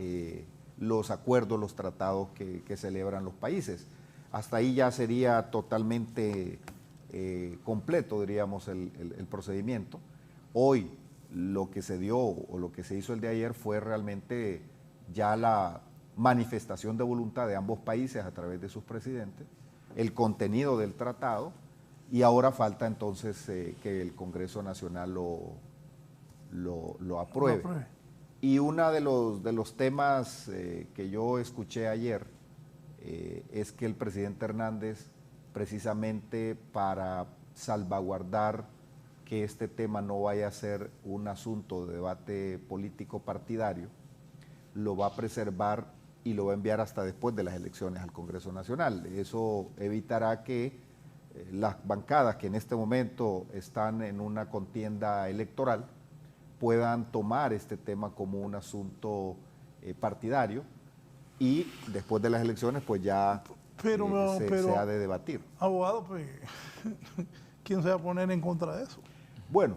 los acuerdos, los tratados que celebran los países. Hasta ahí ya sería totalmente completo, diríamos, el procedimiento. Hoy lo que se dio o lo que se hizo el de ayer fue realmente ya la manifestación de voluntad de ambos países a través de sus presidentes, el contenido del tratado, y ahora falta entonces que el Congreso Nacional lo apruebe. Y uno de los temas que yo escuché ayer es que el presidente Hernández, precisamente para salvaguardar que este tema no vaya a ser un asunto de debate político partidario, lo va a preservar y lo va a enviar hasta después de las elecciones al Congreso Nacional. Eso evitará que las bancadas que en este momento están en una contienda electoral puedan tomar este tema como un asunto partidario y después de las elecciones pues ya se ha de debatir. Abogado, pues, ¿quién se va a poner en contra de eso? Bueno,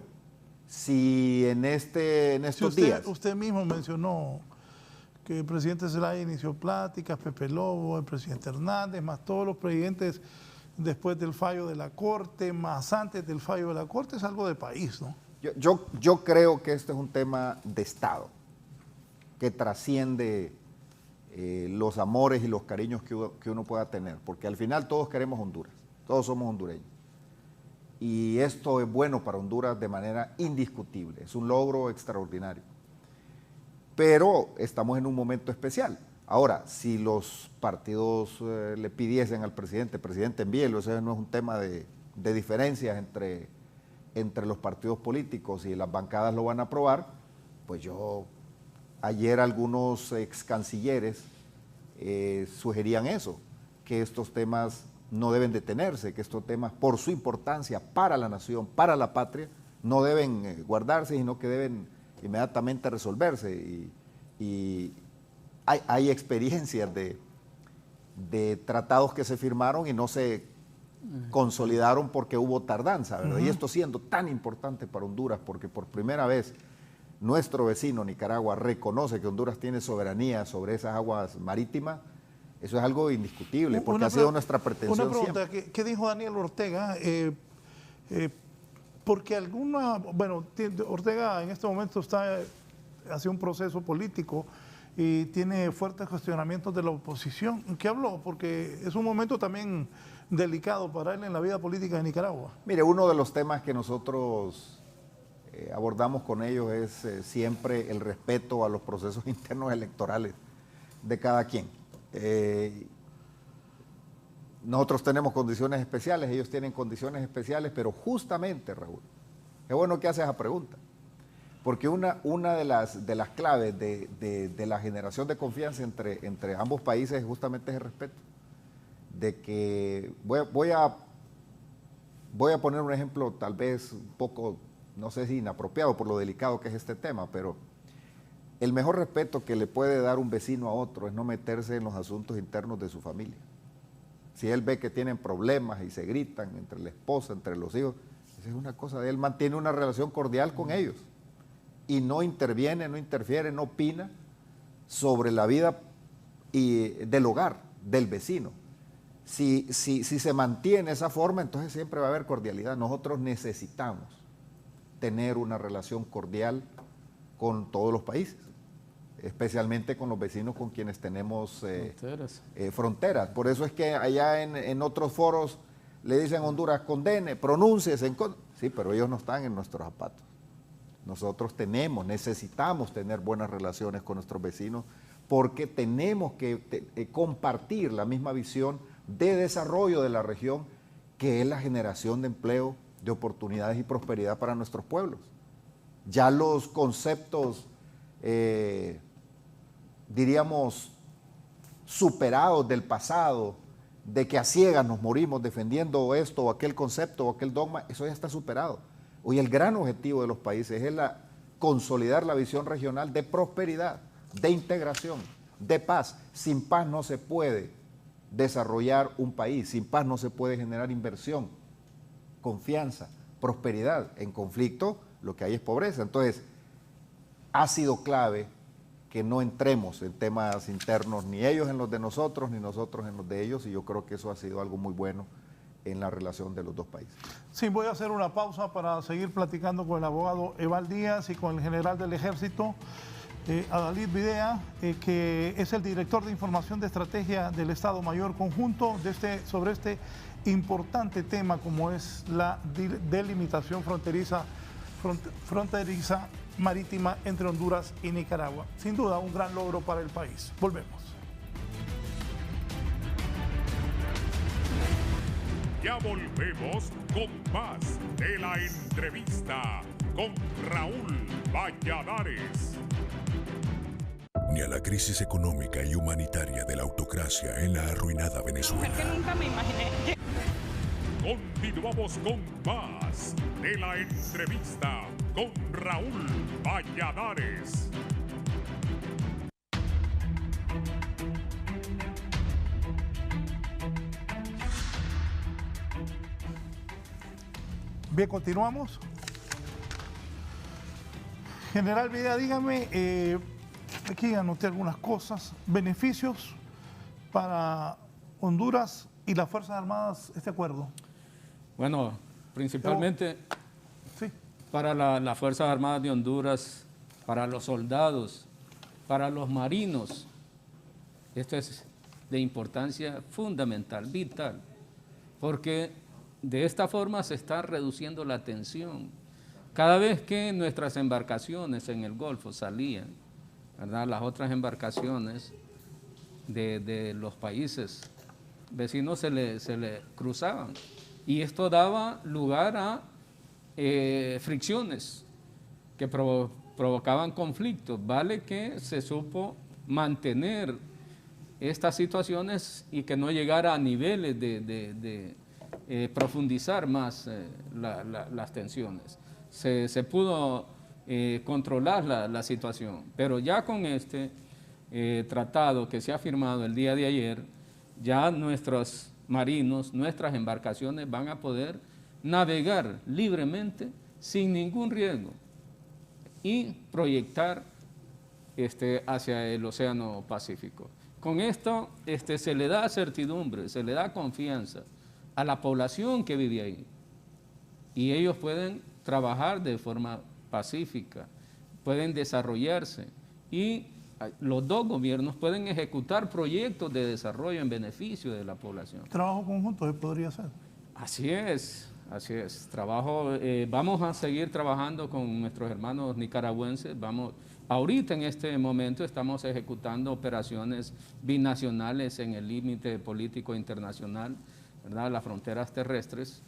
si en estos días... Usted mismo mencionó que el presidente Zelaya inició pláticas, Pepe Lobo, el presidente Hernández, más todos los presidentes después del fallo de la Corte, más antes del fallo de la Corte, es algo de país, ¿no? Yo creo que este es un tema de Estado, que trasciende los amores y los cariños que uno pueda tener, porque al final todos queremos Honduras, todos somos hondureños. Y esto es bueno para Honduras de manera indiscutible, es un logro extraordinario. Pero estamos en un momento especial. Ahora, si los partidos le pidiesen al presidente envíelo, ese no es un tema de diferencias entre los partidos políticos y las bancadas lo van a aprobar, pues ayer algunos ex cancilleres sugerían eso, que estos temas no deben detenerse, que estos temas por su importancia para la nación, para la patria, no deben guardarse, sino que deben inmediatamente resolverse. Y hay experiencias de tratados que se firmaron y no se consolidaron porque hubo tardanza, ¿verdad? Y esto siendo tan importante para Honduras, porque por primera vez nuestro vecino Nicaragua reconoce que Honduras tiene soberanía sobre esas aguas marítimas, eso es algo indiscutible, porque ha sido nuestra pretensión Una pregunta, siempre. ¿qué dijo Daniel Ortega? Porque Ortega en este momento está haciendo un proceso político y tiene fuertes cuestionamientos de la oposición. ¿Qué habló? Porque es un momento también delicado para él en la vida política de Nicaragua. Mire, uno de los temas que nosotros abordamos con ellos es siempre el respeto a los procesos internos electorales de cada quien. Nosotros tenemos condiciones especiales, ellos tienen condiciones especiales, pero justamente, Raúl, qué bueno que hace esa pregunta, porque una de las claves de la generación de confianza entre ambos países es justamente ese respeto, de que voy a poner un ejemplo tal vez un poco, no sé si inapropiado por lo delicado que es este tema, pero el mejor respeto que le puede dar un vecino a otro es no meterse en los asuntos internos de su familia. Si él ve que tienen problemas y se gritan entre la esposa, entre los hijos, esa es una cosa de él, mantiene una relación cordial con ellos y no interviene, no interfiere, no opina sobre la vida del hogar, del vecino. Si se mantiene esa forma, entonces siempre va a haber cordialidad. Nosotros necesitamos tener una relación cordial con todos los países, especialmente con los vecinos con quienes tenemos fronteras. Por eso es que allá en otros foros le dicen a Honduras, condene, pronúnciese. Sí, pero ellos no están en nuestros zapatos. Nosotros necesitamos tener buenas relaciones con nuestros vecinos porque tenemos que compartir la misma visión de desarrollo de la región, que es la generación de empleo, de oportunidades y prosperidad para nuestros pueblos. Ya los conceptos, diríamos, superados del pasado, de que a ciegas nos morimos defendiendo esto o aquel concepto o aquel dogma, eso ya está superado. Hoy el gran objetivo de los países es consolidar la visión regional de prosperidad, de integración, de paz. Sin paz no se puede desarrollar un país, sin paz no se puede generar inversión, confianza, prosperidad. En conflicto lo que hay es pobreza. Entonces, ha sido clave que no entremos en temas internos, ni ellos en los de nosotros, ni nosotros en los de ellos, y yo creo que eso ha sido algo muy bueno en la relación de los dos países. Sí, voy a hacer una pausa para seguir platicando con el abogado Eval Díaz y con el general del Ejército, Adalid Videa, que es el director de Información de Estrategia del Estado Mayor Conjunto sobre este importante tema como es la delimitación fronteriza marítima entre Honduras y Nicaragua. Sin duda, un gran logro para el país. Volvemos. Ya volvemos con más de la entrevista con Raúl Valladares. Ni a la crisis económica y humanitaria de la autocracia en la arruinada Venezuela. Es que nunca me imaginé. Continuamos con más de la entrevista con Raúl Valladares. Bien, continuamos. General Videa, dígame, aquí anoté algunas cosas, beneficios para Honduras y las Fuerzas Armadas, este acuerdo. Bueno, principalmente sí, para las Fuerzas Armadas de Honduras, para los soldados, para los marinos. Esto es de importancia fundamental, vital, porque de esta forma se está reduciendo la tensión. Cada vez que nuestras embarcaciones en el Golfo salían, ¿verdad?, las otras embarcaciones de los países vecinos se le cruzaban. Y esto daba lugar a fricciones que provocaban conflictos. Vale que se supo mantener estas situaciones y que no llegara a niveles de profundizar más las tensiones. Se pudo controlar la situación, pero ya con este tratado que se ha firmado el día de ayer, ya nuestros marinos, nuestras embarcaciones van a poder navegar libremente sin ningún riesgo y proyectar hacia el Océano Pacífico. Con esto se le da certidumbre, se le da confianza a la población que vive ahí y ellos pueden trabajar de forma pacífica, pueden desarrollarse y los dos gobiernos pueden ejecutar proyectos de desarrollo en beneficio de la población. ¿Trabajo conjunto se podría hacer? Así es, así es. Vamos a seguir trabajando con nuestros hermanos nicaragüenses. Ahorita en este momento estamos ejecutando operaciones binacionales en el límite político internacional, ¿verdad? Las fronteras terrestres.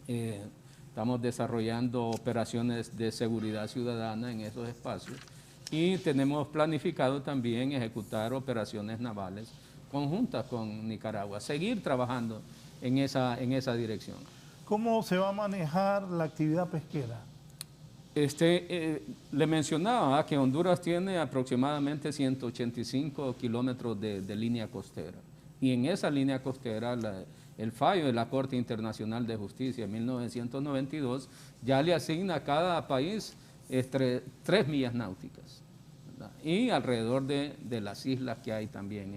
Estamos desarrollando operaciones de seguridad ciudadana en esos espacios y tenemos planificado también ejecutar operaciones navales conjuntas con Nicaragua, seguir trabajando en esa dirección. ¿Cómo se va a manejar la actividad pesquera? Le mencionaba que Honduras tiene aproximadamente 185 kilómetros de línea costera y en esa línea costera el fallo de la Corte Internacional de Justicia en 1992 ya le asigna a cada país 3 millas náuticas, ¿verdad? Y alrededor de las islas que hay también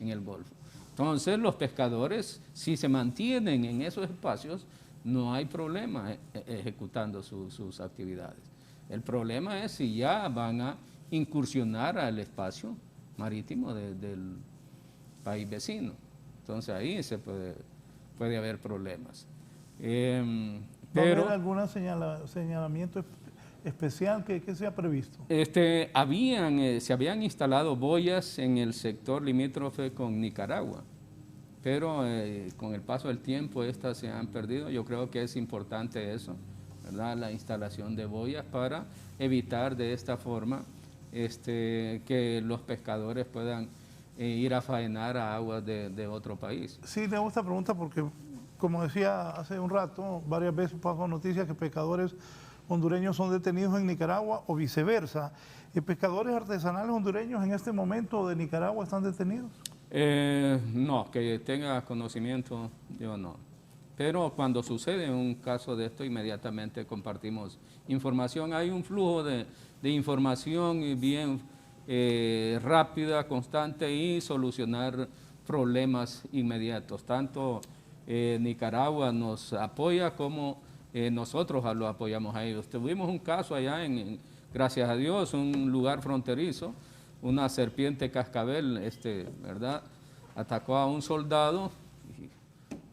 en el Golfo. Entonces los pescadores, si se mantienen en esos espacios, no hay problema ejecutando sus actividades. El problema es si ya van a incursionar al espacio marítimo del país vecino. Entonces ahí puede haber problemas. ¿Va a haber algún señalamiento especial que se ha previsto? Se habían instalado boyas en el sector limítrofe con Nicaragua, pero con el paso del tiempo estas se han perdido. Yo creo que es importante eso, ¿verdad? La instalación de boyas para evitar de esta forma que los pescadores puedan ir a faenar a aguas de otro país. Sí, le hago esta pregunta porque, como decía hace un rato, varias veces pasó noticias que pescadores hondureños son detenidos en Nicaragua o viceversa. ¿Pescadores artesanales hondureños en este momento de Nicaragua están detenidos? No, que tenga conocimiento, yo no. Pero cuando sucede un caso de esto, inmediatamente compartimos información. Hay un flujo de información bien rápida, constante y solucionar problemas inmediatos. Tanto Nicaragua nos apoya como nosotros lo apoyamos a ellos. Tuvimos un caso allá gracias a Dios, un lugar fronterizo, una serpiente cascabel, ¿verdad? Atacó a un soldado y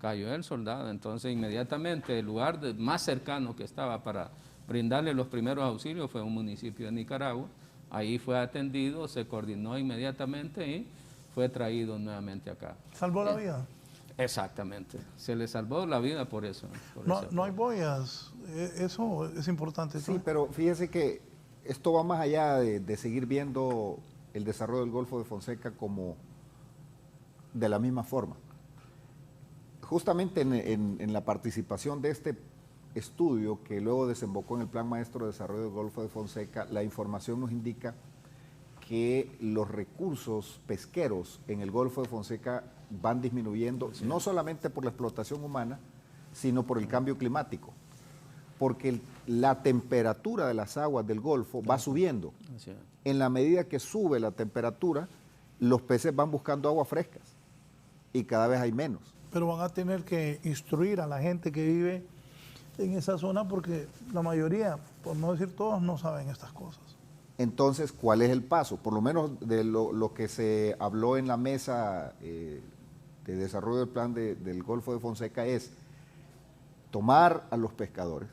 cayó el soldado. Entonces inmediatamente el lugar más cercano que estaba para brindarle los primeros auxilios fue un municipio de Nicaragua. Ahí fue atendido, se coordinó inmediatamente y fue traído nuevamente acá. ¿Salvó la vida? Exactamente, se le salvó la vida por eso. No hay boyas, eso es importante. Sí, pero fíjese que esto va más allá de seguir viendo el desarrollo del Golfo de Fonseca como de la misma forma. Justamente en la participación de este estudio que luego desembocó en el Plan Maestro de Desarrollo del Golfo de Fonseca, la información nos indica que los recursos pesqueros en el Golfo de Fonseca van disminuyendo, sí, no solamente por la explotación humana, sino por el cambio climático, porque la temperatura de las aguas del Golfo va subiendo. Sí. En la medida que sube la temperatura, los peces van buscando aguas frescas y cada vez hay menos. Pero van a tener que instruir a la gente que vive en esa zona porque la mayoría, por no decir todos, no saben estas cosas. Entonces, ¿cuál es el paso? Por lo menos de lo que se habló en la mesa de desarrollo del plan del Golfo de Fonseca es tomar a los pescadores,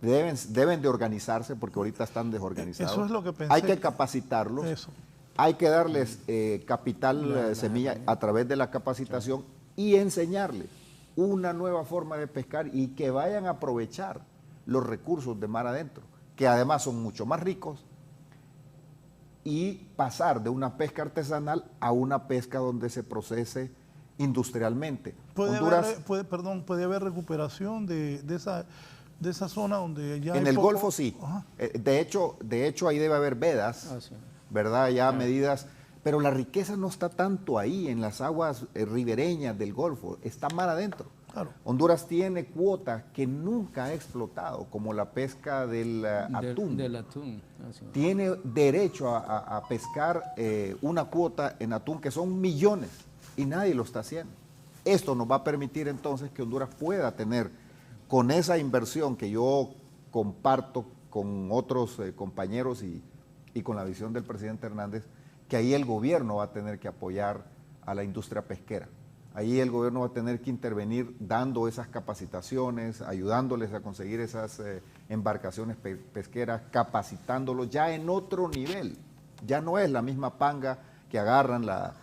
deben de organizarse porque ahorita están desorganizados. Eso es lo que pensé. Hay que capacitarlos, eso. Hay que darles capital semilla a través de la capacitación y enseñarles una nueva forma de pescar y que vayan a aprovechar los recursos de mar adentro, que además son mucho más ricos, y pasar de una pesca artesanal a una pesca donde se procese industrialmente. ¿Puede haber recuperación de esa zona donde ya en el Golfo sí. De hecho ahí debe haber vedas, ¿verdad? Ya medidas, pero la riqueza no está tanto ahí en las aguas ribereñas del Golfo, está mar adentro. Claro. Honduras tiene cuotas que nunca ha explotado, como la pesca del atún. Del atún. Tiene derecho a pescar una cuota en atún que son millones y nadie lo está haciendo. Esto nos va a permitir entonces que Honduras pueda tener, con esa inversión que yo comparto con otros compañeros y con la visión del presidente Hernández, que ahí el gobierno va a tener que apoyar a la industria pesquera. Ahí el gobierno va a tener que intervenir dando esas capacitaciones, ayudándoles a conseguir esas embarcaciones pesqueras, capacitándolos ya en otro nivel. Ya no es la misma panga que agarran la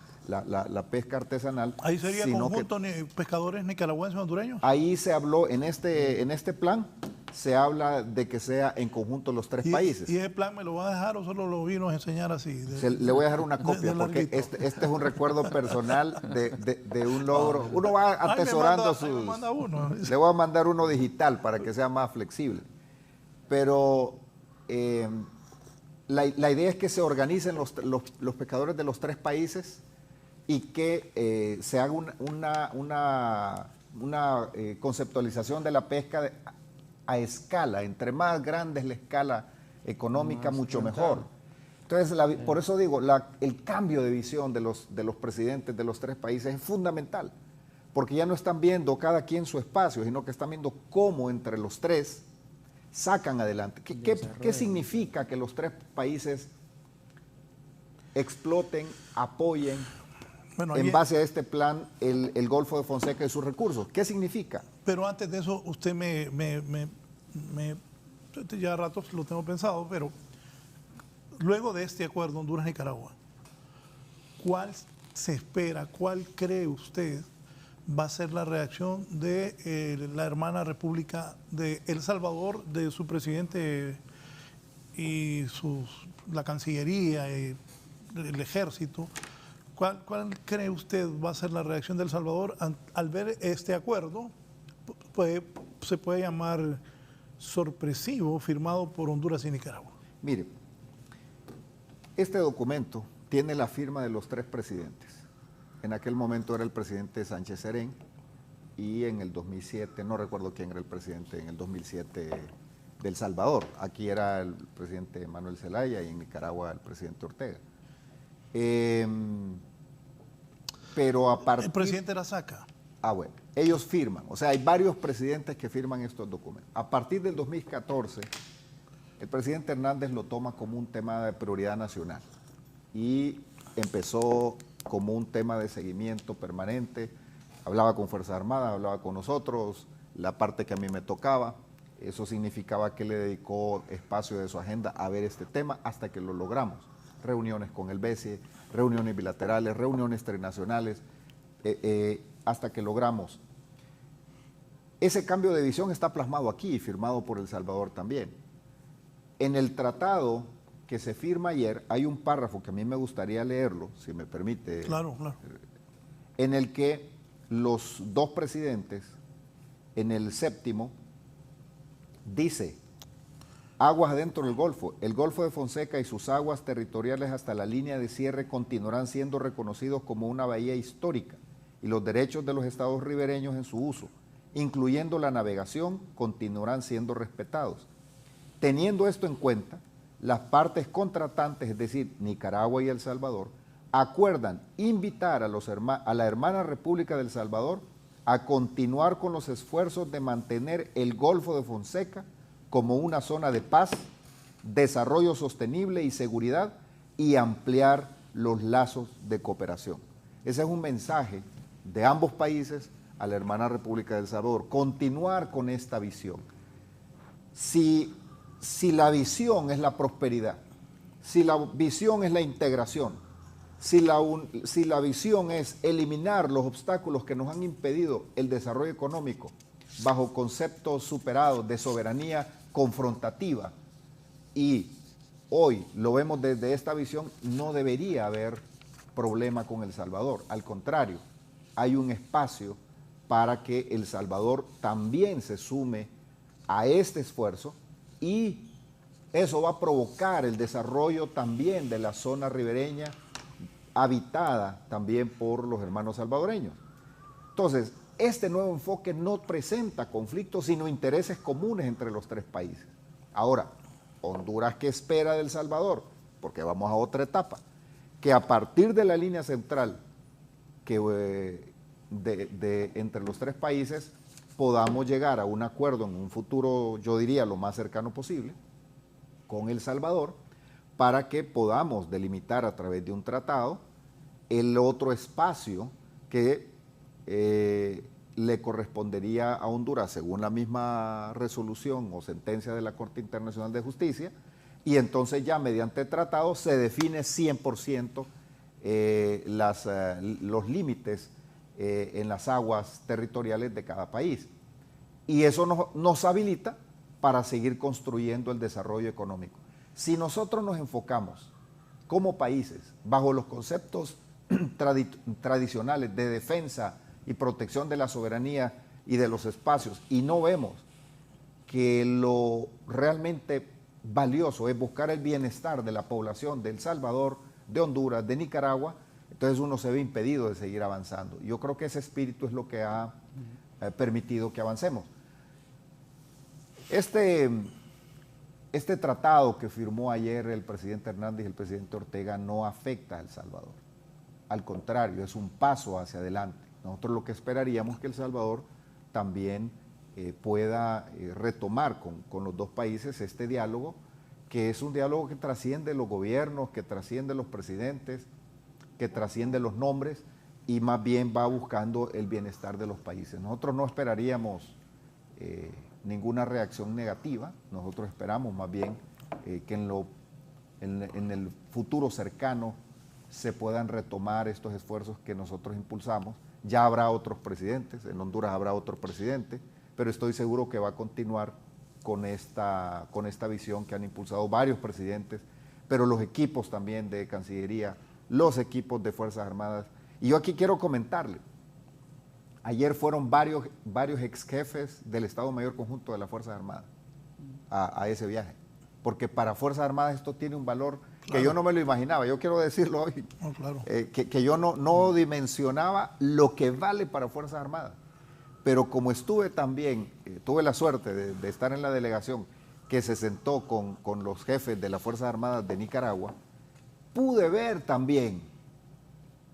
pesca artesanal. Ahí sería conjunto pescadores nicaragüenses hondureños. Ahí se habló, en este plan, se habla de que sea en conjunto los tres países. ¿Y ese plan me lo va a dejar o solo lo vino a enseñar así? Le voy a dejar una copia porque este es un recuerdo personal de un logro. Uno va atesorando Le voy a mandar uno digital para que sea más flexible. Pero la idea es que se organicen los pescadores de los tres países y que se haga una conceptualización de la pesca a escala. Entre más grande es la escala económica, mucho mejor. Entonces, por eso digo, el cambio de visión de los presidentes de los tres países es fundamental, porque ya no están viendo cada quien su espacio, sino que están viendo cómo entre los tres sacan adelante. ¿Qué significa que los tres países exploten, apoyen, en base a este plan, el Golfo de Fonseca y sus recursos? ¿Qué significa? Pero antes de eso, usted ya a ratos lo tengo pensado, pero luego de este acuerdo Honduras-Nicaragua, ¿cuál se espera, cuál cree usted va a ser la reacción de la hermana República de El Salvador, de su presidente y la Cancillería y el Ejército? ¿Cuál cree usted va a ser la reacción de El Salvador al ver este acuerdo? Se puede llamar sorpresivo, firmado por Honduras y Nicaragua. Mire, este documento tiene la firma de los tres presidentes. En aquel momento era el presidente Sánchez Serén y en el 2007, no recuerdo quién era el presidente en el 2007 de El Salvador. Aquí era el presidente Manuel Zelaya y en Nicaragua el presidente Ortega. Pero a partir... El presidente era Saca. Ah, bueno, ellos firman, o sea, hay varios presidentes que firman estos documentos. A partir del 2014, el presidente Hernández lo toma como un tema de prioridad nacional y empezó como un tema de seguimiento permanente. Hablaba con Fuerzas Armadas, hablaba con nosotros, la parte que a mí me tocaba. Eso significaba que le dedicó espacio de su agenda a ver este tema hasta que lo logramos. Reuniones con el BCE, reuniones bilaterales, reuniones trinacionales, hasta que logramos. Ese cambio de visión está plasmado aquí y firmado por El Salvador también. En el tratado que se firma ayer hay un párrafo que a mí me gustaría leerlo, si me permite. Claro, claro. En el que los dos presidentes, en el séptimo, dice: aguas adentro del Golfo. El Golfo de Fonseca y sus aguas territoriales hasta la línea de cierre continuarán siendo reconocidos como una bahía histórica y los derechos de los estados ribereños en su uso, incluyendo la navegación, continuarán siendo respetados. Teniendo esto en cuenta, las partes contratantes, es decir, Nicaragua y El Salvador, acuerdan invitar a la hermana República del Salvador a continuar con los esfuerzos de mantener el Golfo de Fonseca como una zona de paz, desarrollo sostenible y seguridad, y ampliar los lazos de cooperación. Ese es un mensaje de ambos países a la hermana República del Salvador, continuar con esta visión. Si la visión es la prosperidad, si la visión es la integración, si la visión es eliminar los obstáculos que nos han impedido el desarrollo económico bajo conceptos superados de soberanía confrontativa, y hoy lo vemos desde esta visión, no debería haber problema con El Salvador. Al contrario, hay un espacio para que El Salvador también se sume a este esfuerzo, y eso va a provocar el desarrollo también de la zona ribereña habitada también por los hermanos salvadoreños. Entonces, este nuevo enfoque no presenta conflictos, sino intereses comunes entre los tres países. Ahora, Honduras, ¿qué espera de El Salvador? Porque vamos a otra etapa. Que a partir de la línea central entre los tres países podamos llegar a un acuerdo en un futuro, yo diría, lo más cercano posible, con El Salvador, para que podamos delimitar a través de un tratado el otro espacio que le correspondería a Honduras según la misma resolución o sentencia de la Corte Internacional de Justicia, y entonces ya mediante tratado se define 100% los límites en las aguas territoriales de cada país. Y eso nos habilita para seguir construyendo el desarrollo económico. Si nosotros nos enfocamos como países bajo los conceptos tradicionales de defensa y protección de la soberanía y de los espacios, y no vemos que lo realmente valioso es buscar el bienestar de la población de El Salvador, de Honduras, de Nicaragua, entonces uno se ve impedido de seguir avanzando. Yo creo que ese espíritu es lo que ha permitido que avancemos. Este tratado que firmó ayer el presidente Hernández y el presidente Ortega no afecta a El Salvador. Al contrario, es un paso hacia adelante. Nosotros lo que esperaríamos es que El Salvador también pueda retomar con los dos países este diálogo, que es un diálogo que trasciende los gobiernos, que trasciende los presidentes, que trasciende los nombres y más bien va buscando el bienestar de los países. Nosotros no esperaríamos ninguna reacción negativa, nosotros esperamos más bien que en el futuro cercano se puedan retomar estos esfuerzos que nosotros impulsamos. Ya habrá otros presidentes, en Honduras habrá otro presidente, pero estoy seguro que va a continuar con esta visión que han impulsado varios presidentes, pero los equipos también de Cancillería, los equipos de Fuerzas Armadas. Y yo aquí quiero comentarle, ayer fueron varios ex jefes del Estado Mayor Conjunto de las Fuerzas Armadas a ese viaje, porque para Fuerzas Armadas esto tiene un valor que yo no me lo imaginaba, yo quiero decirlo hoy, que yo no dimensionaba lo que vale para Fuerzas Armadas. Pero como estuve también, tuve la suerte de estar en la delegación que se sentó con los jefes de las Fuerzas Armadas de Nicaragua, pude ver también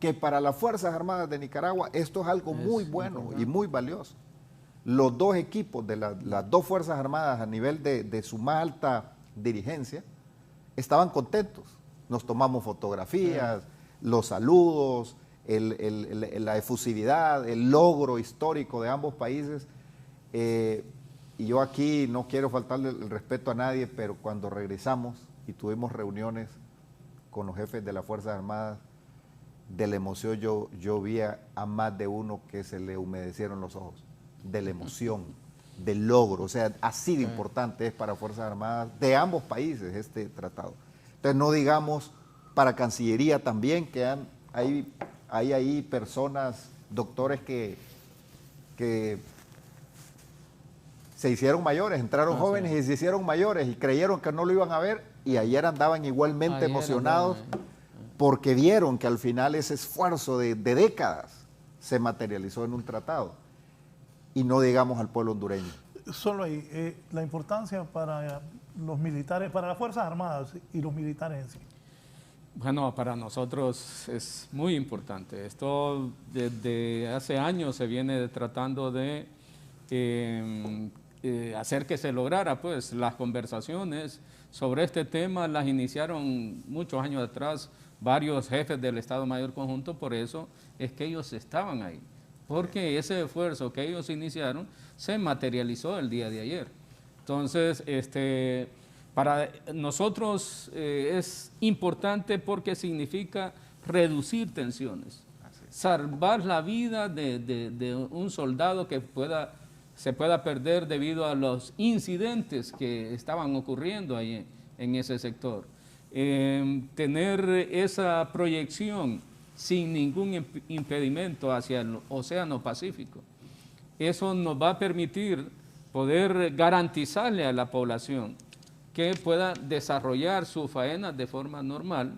que para las Fuerzas Armadas de Nicaragua esto es algo muy bueno y muy valioso. Los dos equipos de las dos Fuerzas Armadas a nivel de su más alta dirigencia estaban contentos. Nos tomamos fotografías, los saludos, la efusividad, el logro histórico de ambos países. Y yo aquí no quiero faltarle el respeto a nadie, pero cuando regresamos y tuvimos reuniones con los jefes de las Fuerzas Armadas, de la emoción yo vi a más de uno que se le humedecieron los ojos, de la emoción, del logro. O sea, así de importante es para Fuerzas Armadas de ambos países este tratado. Entonces no digamos para Cancillería también, que hay ahí personas, doctores que se hicieron mayores, entraron jóvenes y se hicieron mayores y creyeron que no lo iban a ver y ayer andaban igualmente emocionados porque vieron que al final ese esfuerzo de décadas se materializó en un tratado. Y no digamos al pueblo hondureño. Solo ahí, la importancia para los militares, para las Fuerzas Armadas y los militares en sí. Bueno, para nosotros es muy importante. Esto desde hace años se viene tratando de hacer que se lograra, pues las conversaciones sobre este tema las iniciaron muchos años atrás varios jefes del Estado Mayor Conjunto, por eso es que ellos estaban ahí, porque ese esfuerzo que ellos iniciaron se materializó el día de ayer. Entonces, para nosotros es importante porque significa reducir tensiones, salvar la vida de un soldado que se pueda perder debido a los incidentes que estaban ocurriendo ahí en ese sector. Tener esa proyección sin ningún impedimento hacia el Océano Pacífico. Eso nos va a permitir poder garantizarle a la población que pueda desarrollar sus faenas de forma normal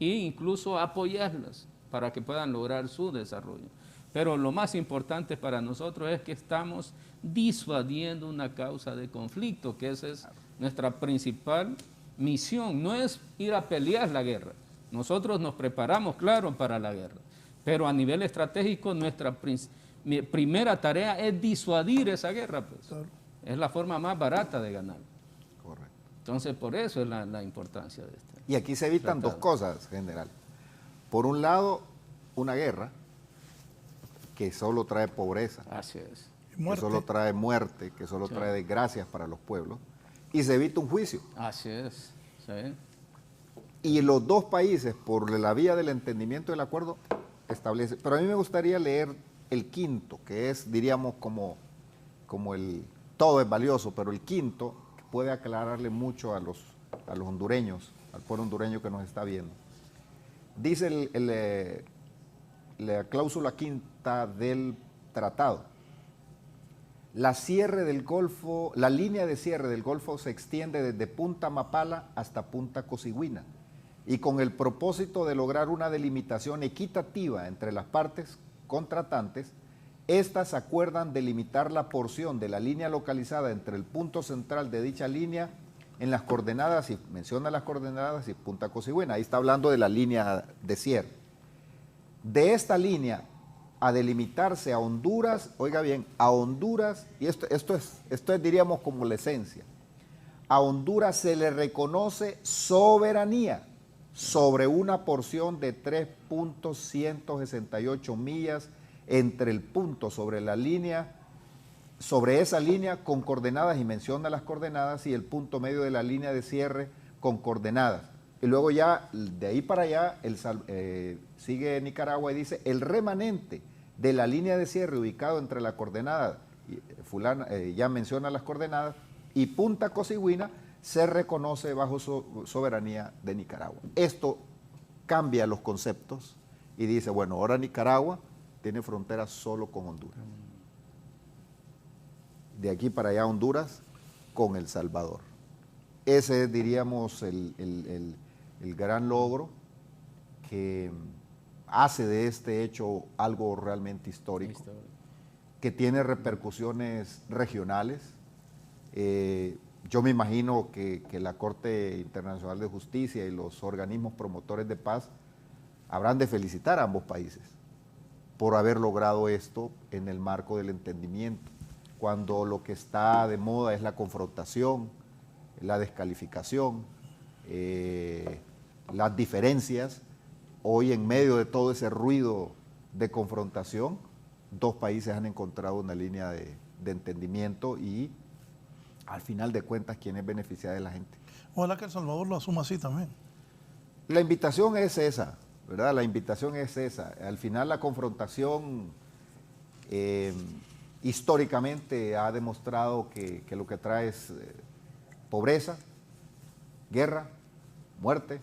e incluso apoyarlas para que puedan lograr su desarrollo. Pero lo más importante para nosotros es que estamos disuadiendo una causa de conflicto, que esa es nuestra principal misión. No es ir a pelear la guerra. Nosotros nos preparamos, claro, para la guerra. Pero a nivel estratégico, nuestra primera tarea es disuadir esa guerra, pues. Claro. Es la forma más barata de ganar. Correcto. Entonces, por eso es la importancia de esto. Y aquí se evitan dos cosas, general. Por un lado, una guerra que solo trae pobreza, así es, que solo trae muerte, que solo trae desgracias para los pueblos, y se evita un juicio. Así es, sí. Y los dos países, por la vía del entendimiento del acuerdo, establecen. Pero a mí me gustaría leer el quinto, que es, diríamos, como el todo es valioso, pero el quinto que puede aclararle mucho a los hondureños, al pueblo hondureño que nos está viendo. Dice la cláusula quinta del tratado: la línea de cierre del Golfo se extiende desde Punta Mapala hasta Punta Cosiguina, y con el propósito de lograr una delimitación equitativa entre las partes contratantes, estas acuerdan delimitar la porción de la línea localizada entre el punto central de dicha línea en las coordenadas, y menciona las coordenadas, y Punta Cosiguina. Ahí está hablando de la línea de cierre. De esta línea a delimitarse a Honduras, oiga bien, a Honduras, y esto es diríamos como la esencia, a Honduras se le reconoce soberanía sobre una porción de 3.168 millas entre el punto sobre esa línea con coordenadas, y menciona las coordenadas, y el punto medio de la línea de cierre con coordenadas. Y luego ya de ahí para allá sigue Nicaragua y dice: el remanente de la línea de cierre ubicado entre la coordenada, ya menciona las coordenadas, y Punta Cosiguina se reconoce bajo soberanía de Nicaragua. Esto cambia los conceptos y dice, bueno, ahora Nicaragua tiene frontera solo con Honduras. De aquí para allá Honduras con El Salvador. Ese es, diríamos, el gran logro que hace de este hecho algo realmente histórico, que tiene repercusiones regionales. Yo me imagino que la Corte Internacional de Justicia y los organismos promotores de paz habrán de felicitar a ambos países por haber logrado esto en el marco del entendimiento, cuando lo que está de moda es la confrontación, la descalificación, las diferencias. Hoy, en medio de todo ese ruido de confrontación, dos países han encontrado una línea de entendimiento, y al final de cuentas, ¿quién es beneficiada de la gente? Ojalá que El Salvador lo asuma así también. La invitación es esa, ¿verdad? La invitación es esa. Al final la confrontación históricamente ha demostrado que lo que trae es pobreza, guerra, muerte,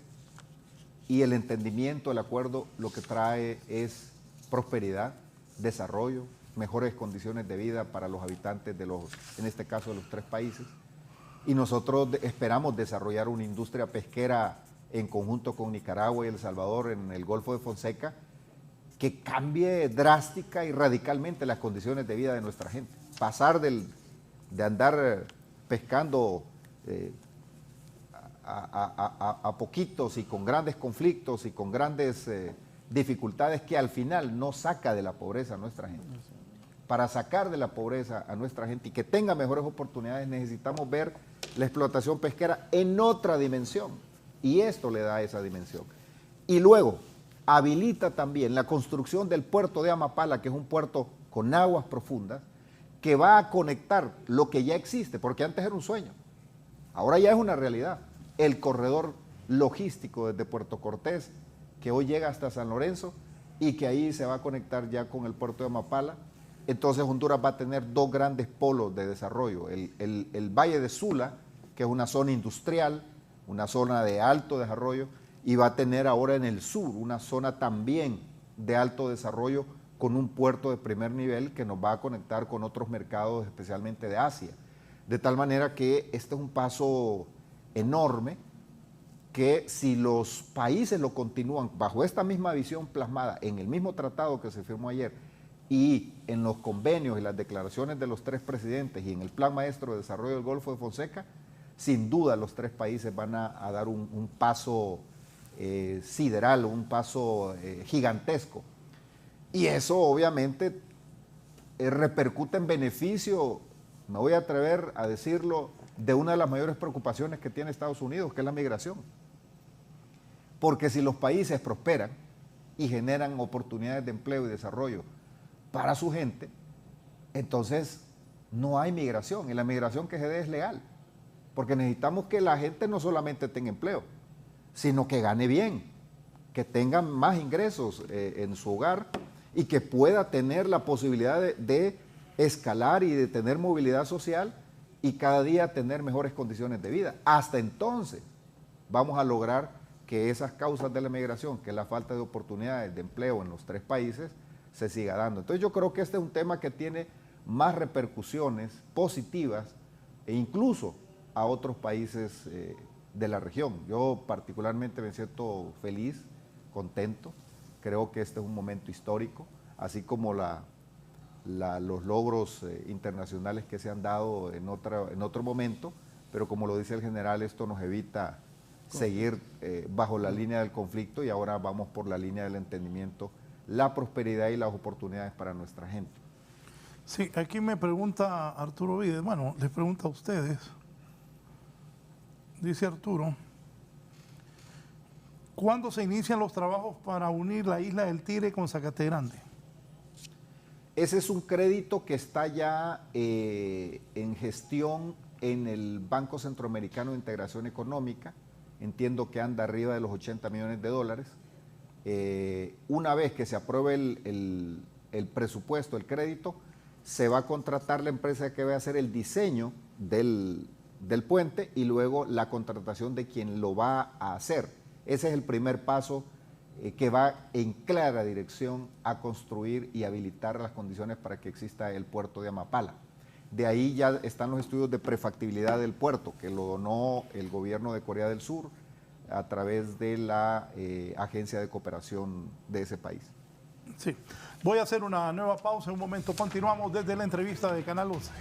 y el entendimiento, el acuerdo, lo que trae es prosperidad, desarrollo, mejores condiciones de vida para los habitantes en este caso de los tres países. Y nosotros esperamos desarrollar una industria pesquera en conjunto con Nicaragua y El Salvador en el Golfo de Fonseca, que cambie drástica y radicalmente las condiciones de vida de nuestra gente. Pasar de andar pescando a poquitos y con grandes conflictos y con grandes dificultades, que al final no saca de la pobreza a nuestra gente. Para sacar de la pobreza a nuestra gente y que tenga mejores oportunidades, necesitamos ver la explotación pesquera en otra dimensión, y esto le da esa dimensión. Y luego habilita también la construcción del puerto de Amapala, que es un puerto con aguas profundas, que va a conectar lo que ya existe, porque antes era un sueño, ahora ya es una realidad, el corredor logístico desde Puerto Cortés, que hoy llega hasta San Lorenzo, y que ahí se va a conectar ya con el puerto de Amapala. Entonces Honduras va a tener dos grandes polos de desarrollo, el Valle de Sula, que es una zona industrial, una zona de alto desarrollo, y va a tener ahora en el sur una zona también de alto desarrollo, con un puerto de primer nivel que nos va a conectar con otros mercados, especialmente de Asia. De tal manera que este es un paso enorme, que si los países lo continúan bajo esta misma visión plasmada en el mismo tratado que se firmó ayer, y en los convenios y las declaraciones de los tres presidentes y en el Plan Maestro de Desarrollo del Golfo de Fonseca, sin duda los tres países van a dar un paso sideral, un paso gigantesco. Y eso obviamente repercute en beneficio, me voy a atrever a decirlo, de una de las mayores preocupaciones que tiene Estados Unidos, que es la migración. Porque si los países prosperan y generan oportunidades de empleo y desarrollo para su gente, entonces no hay migración, y la migración que se dé es legal, porque necesitamos que la gente no solamente tenga empleo, sino que gane bien, que tenga más ingresos en su hogar y que pueda tener la posibilidad de escalar y de tener movilidad social y cada día tener mejores condiciones de vida. Hasta entonces vamos a lograr que esas causas de la migración, que es la falta de oportunidades de empleo en los tres países, se siga dando. Entonces yo creo que este es un tema que tiene más repercusiones positivas e incluso a otros países de la región. Yo particularmente me siento feliz, contento, creo que este es un momento histórico, así como los logros internacionales que se han dado en otro momento, pero como lo dice el general, esto nos evita seguir bajo la línea del conflicto y ahora vamos por la línea del entendimiento, la prosperidad y las oportunidades para nuestra gente. Sí, aquí me pregunta Arturo Vides, bueno, les pregunta a ustedes, dice Arturo, ¿cuándo se inician los trabajos para unir la isla del Tigre con Zacate Grande? Ese es un crédito que está ya en gestión en el Banco Centroamericano de Integración Económica. Entiendo que anda arriba de los 80 millones de dólares. Una vez que se apruebe el presupuesto, el crédito, se va a contratar la empresa que va a hacer el diseño del puente y luego la contratación de quien lo va a hacer. Ese es el primer paso que va en clara dirección a construir y habilitar las condiciones para que exista el puerto de Amapala. De ahí ya están los estudios de prefactibilidad del puerto, que lo donó el gobierno de Corea del Sur a través de la agencia de cooperación de ese país. Sí. Voy a hacer una nueva pausa. En un momento continuamos desde la entrevista de Canal 11.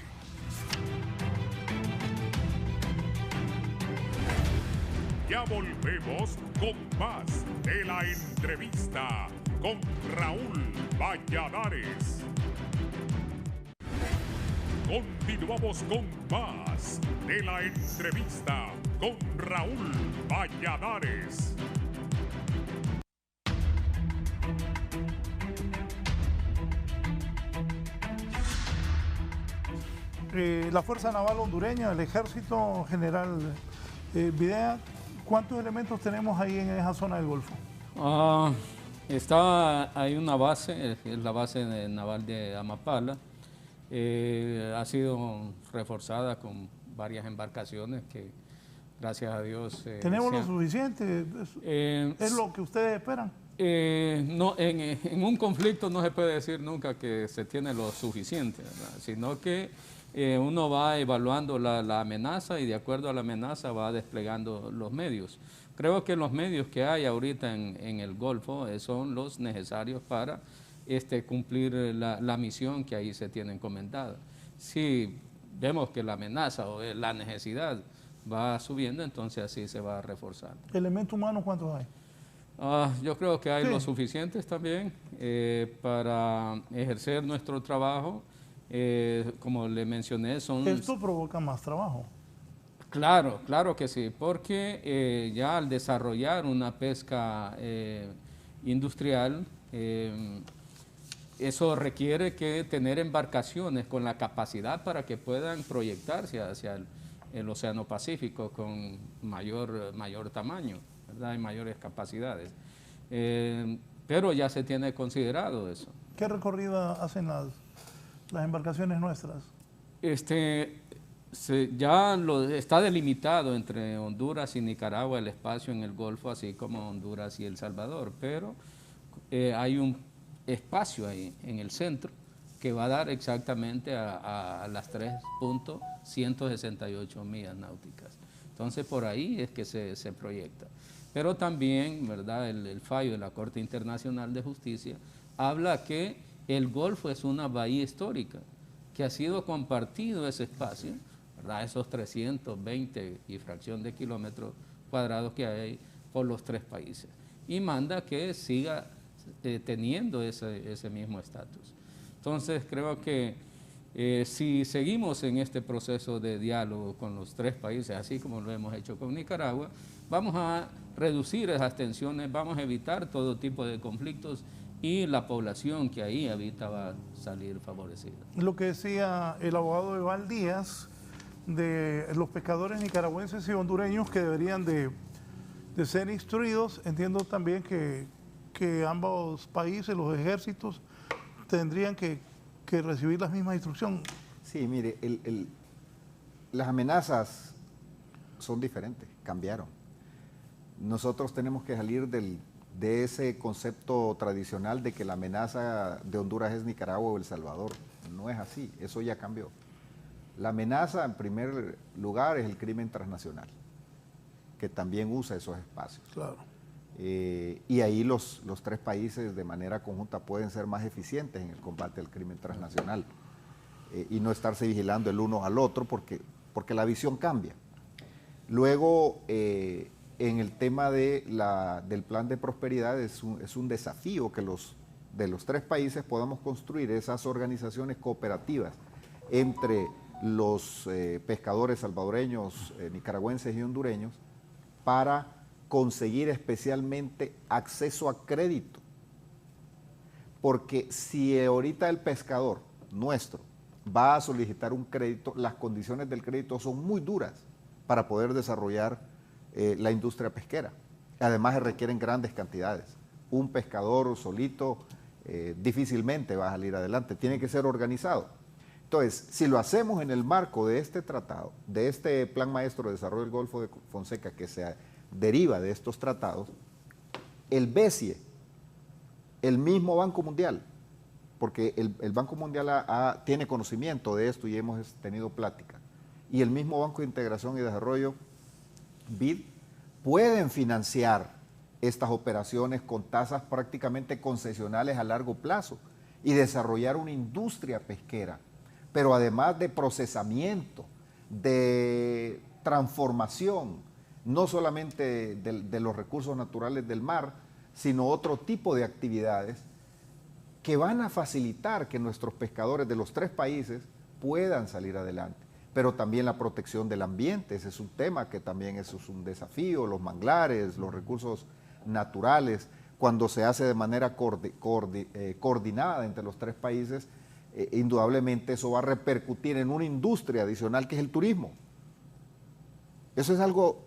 Ya volvemos con más de la entrevista con Raúl Valladares. Continuamos con más de la entrevista con Raúl Valladares. La Fuerza Naval Hondureña, el Ejército General Videa, ¿cuántos elementos tenemos ahí en esa zona del Golfo? Hay una base, es la base naval de Amapala. Ha sido reforzada con varias embarcaciones que, gracias a Dios... ¿Tenemos lo suficiente? ¿Es lo que ustedes esperan? No, en un conflicto no se puede decir nunca que se tiene lo suficiente, ¿verdad? Sino que uno va evaluando la amenaza y de acuerdo a la amenaza va desplegando los medios. Creo que los medios que hay ahorita en el Golfo son los necesarios para cumplir la misión que ahí se tiene encomendada. Si vemos que la amenaza o la necesidad va subiendo, entonces así se va reforzando. ¿Elementos humanos cuántos hay? Yo creo que hay los suficientes también para ejercer nuestro trabajo. Como le mencioné, ¿Esto provoca más trabajo? Claro, claro que sí, porque ya al desarrollar una pesca industrial, eso requiere que tener embarcaciones con la capacidad para que puedan proyectarse hacia el Océano Pacífico con mayor tamaño, ¿verdad? Y mayores capacidades. Pero ya se tiene considerado eso. ¿Qué recorrido hacen las embarcaciones nuestras? Ya está delimitado entre Honduras y Nicaragua el espacio en el Golfo, así como Honduras y El Salvador, pero hay un espacio ahí en el centro que va a dar exactamente a las 3.168 millas náuticas. Entonces por ahí es que se proyecta. Pero también, ¿verdad?, el fallo de la Corte Internacional de Justicia habla que el Golfo es una bahía histórica que ha sido compartido ese espacio, ¿verdad? Esos 320 y fracción de kilómetros cuadrados que hay por los 3 países. Y manda que siga teniendo ese mismo estatus. Entonces creo que si seguimos en este proceso de diálogo con los 3 países, así como lo hemos hecho con Nicaragua, vamos a reducir esas tensiones, vamos a evitar todo tipo de conflictos y la población que ahí habita va a salir favorecida. Lo que decía el abogado Eval Díaz de los pescadores nicaragüenses y hondureños que deberían de ser instruidos, entiendo también que ambos países, los ejércitos, tendrían que recibir las mismas instrucciones. Sí, mire, las amenazas son diferentes, cambiaron. Nosotros tenemos que salir de ese concepto tradicional de que la amenaza de Honduras es Nicaragua o El Salvador. No es así, eso ya cambió. La amenaza, en primer lugar, es el crimen transnacional, que también usa esos espacios. Claro. Y ahí los 3 países de manera conjunta pueden ser más eficientes en el combate al crimen transnacional y no estarse vigilando el uno al otro porque la visión cambia. Luego, en el tema del plan de prosperidad es un desafío que de los 3 países podamos construir esas organizaciones cooperativas entre los pescadores salvadoreños, nicaragüenses y hondureños para conseguir especialmente acceso a crédito. Porque si ahorita el pescador nuestro va a solicitar un crédito, las condiciones del crédito son muy duras para poder desarrollar la industria pesquera. Además requieren grandes cantidades. Un pescador solito difícilmente va a salir adelante, tiene que ser organizado. Entonces, si lo hacemos en el marco de este tratado, de este Plan Maestro de Desarrollo del Golfo de Fonseca que se deriva de estos tratados, el BESIE, el mismo Banco Mundial, porque el Banco Mundial tiene conocimiento de esto y hemos tenido plática, y el mismo Banco de Integración y Desarrollo, BID, pueden financiar estas operaciones con tasas prácticamente concesionales a largo plazo y desarrollar una industria pesquera, pero además de procesamiento, de transformación, no solamente de los recursos naturales del mar, sino otro tipo de actividades que van a facilitar que nuestros pescadores de los 3 países puedan salir adelante. Pero también la protección del ambiente, ese es un tema que también es un desafío, los manglares, los recursos naturales, cuando se hace de manera coordinada entre los 3 países, indudablemente eso va a repercutir en una industria adicional que es el turismo. Eso es algo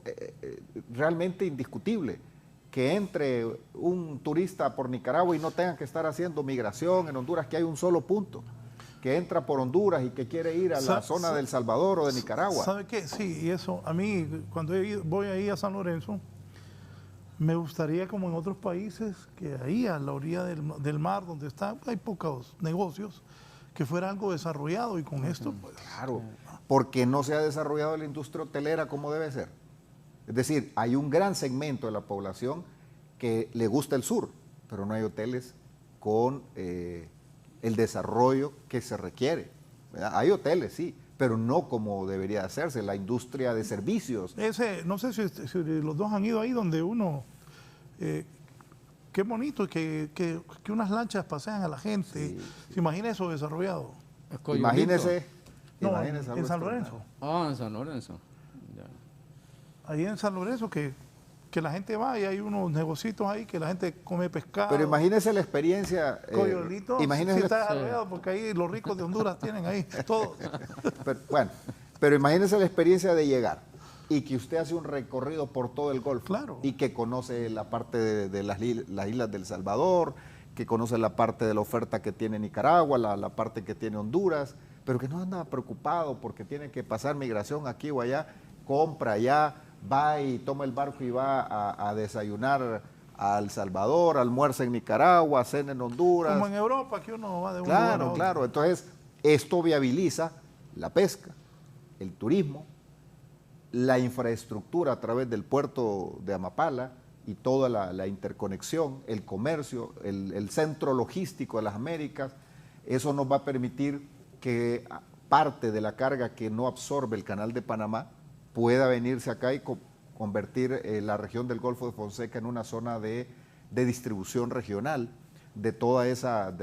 realmente indiscutible, que entre un turista por Nicaragua y no tenga que estar haciendo migración en Honduras, que hay un solo punto, que entra por Honduras y que quiere ir a la zona del Salvador o de Nicaragua. ¿Sabe qué? Sí, y eso, a mí, cuando voy ahí a San Lorenzo, me gustaría, como en otros países, que ahí a la orilla del mar, donde hay pocos negocios, que fuera algo desarrollado y con esto, pues... Claro, porque no se ha desarrollado la industria hotelera como debe ser. Es decir, hay un gran segmento de la población que le gusta el sur, pero no hay hoteles con el desarrollo que se requiere, ¿verdad? Hay hoteles, sí, pero no como debería hacerse, la industria de servicios. No sé si los dos han ido ahí donde uno... qué bonito que unas lanchas pasean a la gente. Sí, ¿Se imagina eso desarrollado? Imagínese. No, imagínese en San Lorenzo. Ah, en San Lorenzo. Ya. Ahí en San Lorenzo que la gente va y hay unos negocios ahí que la gente come pescado. Pero imagínese la experiencia. Coyolito, imagínese sí está desarrollado porque ahí los ricos de Honduras tienen ahí todo. Pero imagínese la experiencia de llegar y que usted hace un recorrido por todo el Golfo. Claro. Y que conoce la parte de las islas del Salvador, que conoce la parte de la oferta que tiene Nicaragua, la parte que tiene Honduras, pero que no anda preocupado porque tiene que pasar migración aquí o allá, compra allá, va y toma el barco y va a desayunar a El Salvador, almuerza en Nicaragua, cena en Honduras. Como en Europa, que uno va de un lugar a otro. Claro. Entonces, esto viabiliza la pesca, el turismo, la infraestructura a través del puerto de Amapala y toda la interconexión, el comercio, el centro logístico de las Américas, Eso nos va a permitir que parte de la carga que no absorbe el Canal de Panamá pueda venirse acá y convertir la región del Golfo de Fonseca en una zona de distribución regional de todas esas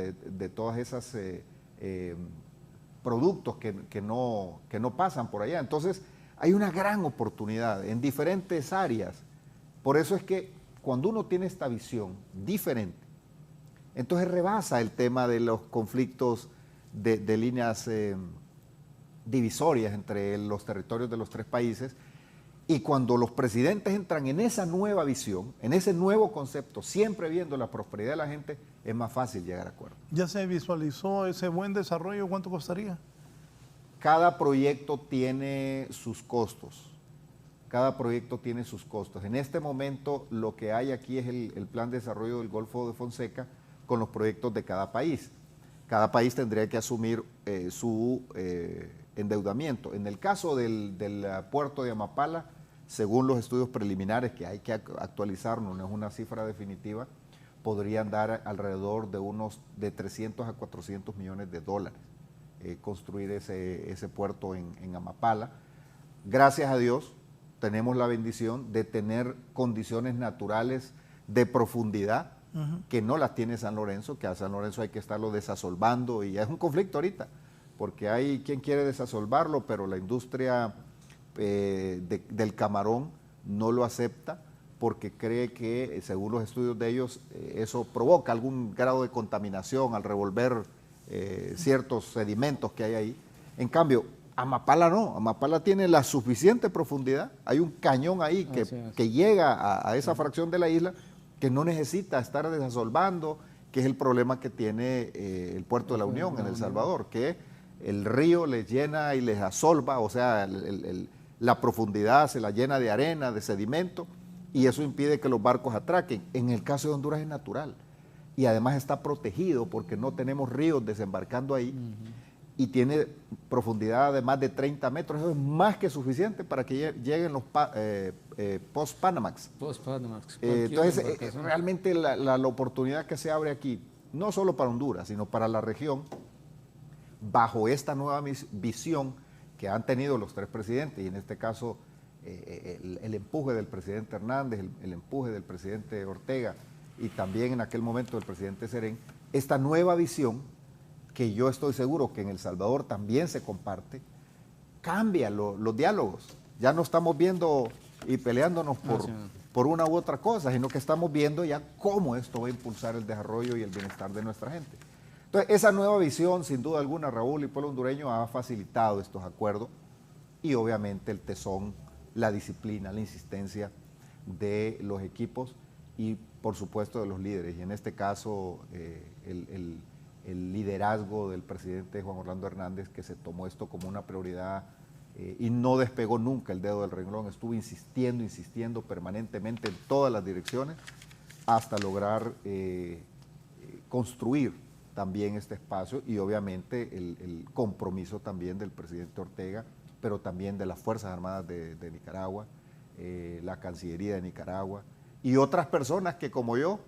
productos que no pasan por allá. Entonces, hay una gran oportunidad en diferentes áreas. Por eso es que cuando uno tiene esta visión diferente, entonces rebasa el tema de los conflictos de líneas divisorias entre los territorios de los tres países. Y cuando los presidentes entran en esa nueva visión, en ese nuevo concepto, siempre viendo la prosperidad de la gente, es más fácil llegar a acuerdos. ¿Ya se visualizó ese buen desarrollo? ¿Cuánto costaría? Cada proyecto tiene sus costos. Cada proyecto tiene sus costos. En este momento lo que hay aquí es el plan de desarrollo del Golfo de Fonseca con los proyectos de cada país. Cada país tendría que asumir su endeudamiento. En el caso del puerto de Amapala, según los estudios preliminares que hay que actualizar, no es una cifra definitiva, podrían dar alrededor de 300 a 400 millones de dólares construir ese puerto en Amapala. Gracias a Dios tenemos la bendición de tener condiciones naturales de profundidad que no las tiene San Lorenzo, que a San Lorenzo hay que estarlo desasolvando y es un conflicto ahorita, porque hay quien quiere desasolvarlo, pero la industria del camarón no lo acepta porque cree que, según los estudios de ellos, eso provoca algún grado de contaminación al revolver ciertos sedimentos que hay ahí. En cambio, Amapala no, Amapala tiene la suficiente profundidad, hay un cañón ahí que llega a esa fracción de la isla que no necesita estar desasolvando, que es el problema que tiene el puerto de la Unión en El Salvador, que el río les llena y les asolva, o sea, la profundidad se la llena de arena, de sedimento, y eso impide que los barcos atraquen. En el caso de Honduras es natural, y además está protegido porque no tenemos ríos desembarcando ahí, y tiene profundidad de más de 30 metros, eso es más que suficiente para que lleguen los post-Panamax. Entonces, realmente la oportunidad que se abre aquí, no solo para Honduras, sino para la región, bajo esta nueva visión que han tenido los tres presidentes, y en este caso el empuje del presidente Hernández, el empuje del presidente Ortega, y también en aquel momento del presidente Serén, esta nueva visión, que yo estoy seguro que en El Salvador también se comparte, cambia los diálogos. Ya no estamos viendo y peleándonos por una u otra cosa, sino que estamos viendo ya cómo esto va a impulsar el desarrollo y el bienestar de nuestra gente. Entonces, esa nueva visión, sin duda alguna, Raúl y pueblo hondureño, ha facilitado estos acuerdos y obviamente el tesón, la disciplina, la insistencia de los equipos y, por supuesto, de los líderes. Y en este caso, el liderazgo del presidente Juan Orlando Hernández, que se tomó esto como una prioridad y no despegó nunca el dedo del renglón, estuvo insistiendo permanentemente en todas las direcciones hasta lograr construir también este espacio y obviamente el compromiso también del presidente Ortega, pero también de las Fuerzas Armadas de Nicaragua, la Cancillería de Nicaragua y otras personas que como yo,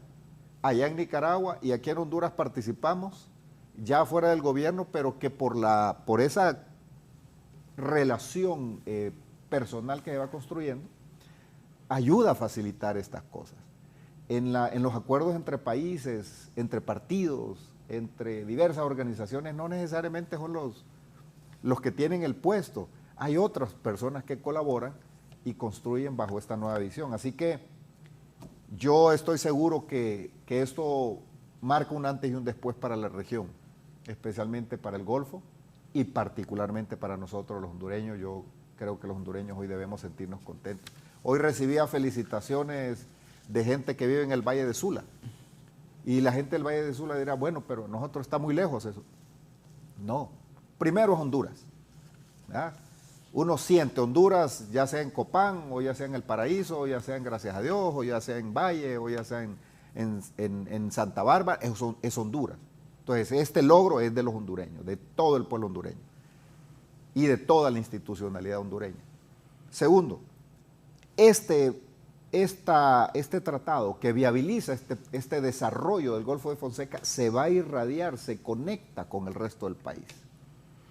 allá en Nicaragua y aquí en Honduras participamos, ya fuera del gobierno, pero que por esa relación personal que se va construyendo, ayuda a facilitar estas cosas. En los acuerdos entre países, entre partidos, entre diversas organizaciones, no necesariamente son los que tienen el puesto. Hay otras personas que colaboran y construyen bajo esta nueva visión. Así que yo estoy seguro que esto marca un antes y un después para la región, especialmente para el Golfo y particularmente para nosotros los hondureños. Yo creo que los hondureños hoy debemos sentirnos contentos. Hoy recibía felicitaciones de gente que vive en el Valle de Sula. Y la gente del Valle de Sula dirá, bueno, pero nosotros está muy lejos eso. No, primero es Honduras. ¿Verdad? Uno siente Honduras, ya sea en Copán, o ya sea en El Paraíso, o ya sea en Gracias a Dios, o ya sea en Valle, o ya sea en Santa Bárbara, es Honduras. Entonces, este logro es de los hondureños, de todo el pueblo hondureño y de toda la institucionalidad hondureña. Segundo, este este tratado que viabiliza este desarrollo del Golfo de Fonseca se va a irradiar, se conecta con el resto del país.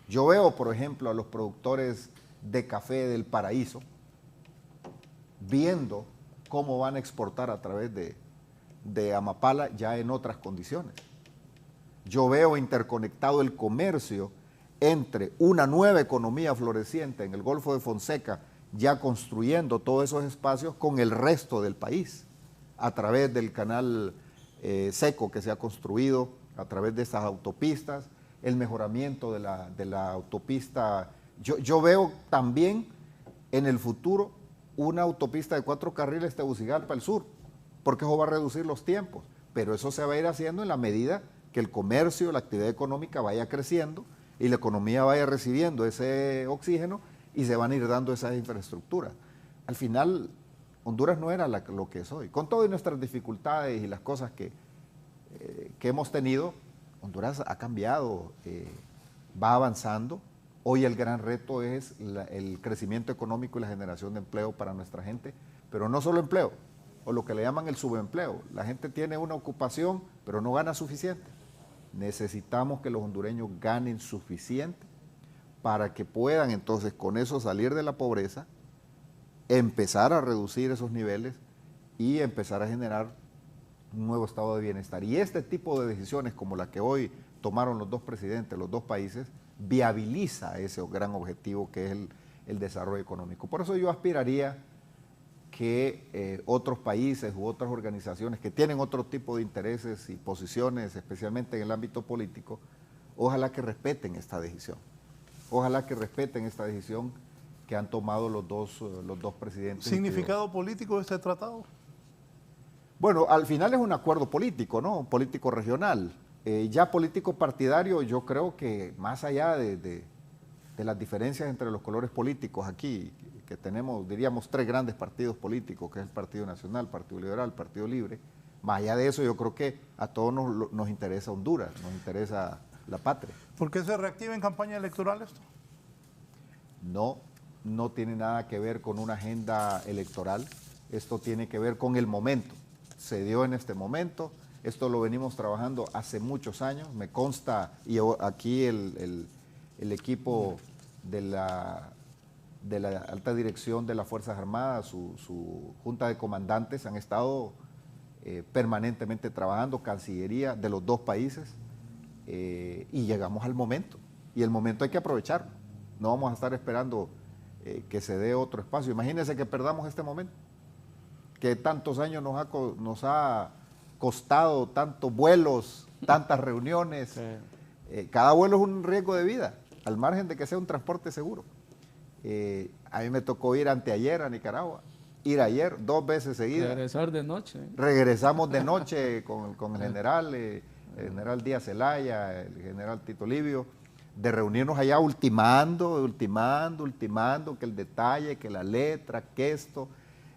Yo veo, por ejemplo, a los productores de café del Paraíso viendo cómo van a exportar a través de Amapala ya en otras condiciones. Yo veo interconectado el comercio entre una nueva economía floreciente en el Golfo de Fonseca, ya construyendo todos esos espacios con el resto del país, a través del canal seco que se ha construido, a través de esas autopistas, el mejoramiento de la autopista. Yo veo también en el futuro una autopista de 4 carriles Tegucigalpa al sur, porque eso va a reducir los tiempos, pero eso se va a ir haciendo en la medida que el comercio, la actividad económica vaya creciendo y la economía vaya recibiendo ese oxígeno y se van a ir dando esas infraestructuras. Al final, Honduras no era lo que es hoy. Con todas nuestras dificultades y las cosas que hemos tenido, Honduras ha cambiado, va avanzando. Hoy el gran reto es el crecimiento económico y la generación de empleo para nuestra gente, pero no solo empleo, o lo que le llaman el subempleo. La gente tiene una ocupación, pero no gana suficiente. Necesitamos que los hondureños ganen suficiente para que puedan entonces con eso salir de la pobreza, empezar a reducir esos niveles y empezar a generar un nuevo estado de bienestar. Y este tipo de decisiones como la que hoy tomaron los dos presidentes, los dos países, viabiliza ese gran objetivo que es el desarrollo económico. Por eso yo aspiraría que otros países u otras organizaciones que tienen otro tipo de intereses y posiciones, especialmente en el ámbito político, ojalá que respeten esta decisión. Ojalá que respeten esta decisión que han tomado los dos presidentes. ¿Significado político de este tratado? Bueno, al final es un acuerdo político, ¿no? Político regional. Ya político partidario, yo creo que más allá de las diferencias entre los colores políticos aquí, que tenemos, diríamos, 3 grandes partidos políticos, que es el Partido Nacional, Partido Liberal, Partido Libre, más allá de eso yo creo que a todos nos interesa Honduras, nos interesa la patria. ¿Por qué se reactiva en campaña electoral esto? No tiene nada que ver con una agenda electoral, esto tiene que ver con el momento. Se dio en este momento, esto lo venimos trabajando hace muchos años, me consta, y aquí el equipo de la alta dirección de las Fuerzas Armadas, su junta de comandantes han estado permanentemente trabajando, Cancillería de los dos países, y llegamos al momento, y el momento hay que aprovecharlo, no vamos a estar esperando que se dé otro espacio. Imagínense que perdamos este momento, que tantos años nos ha costado, tantos vuelos, tantas reuniones, cada vuelo es un riesgo de vida, al margen de que sea un transporte seguro. A mí me tocó ir anteayer a Nicaragua, ir ayer 2 veces seguidas. Regresar de noche. Regresamos de noche con el general Díaz Zelaya, el general Tito Livio, de reunirnos allá ultimando, que el detalle, que la letra, que esto,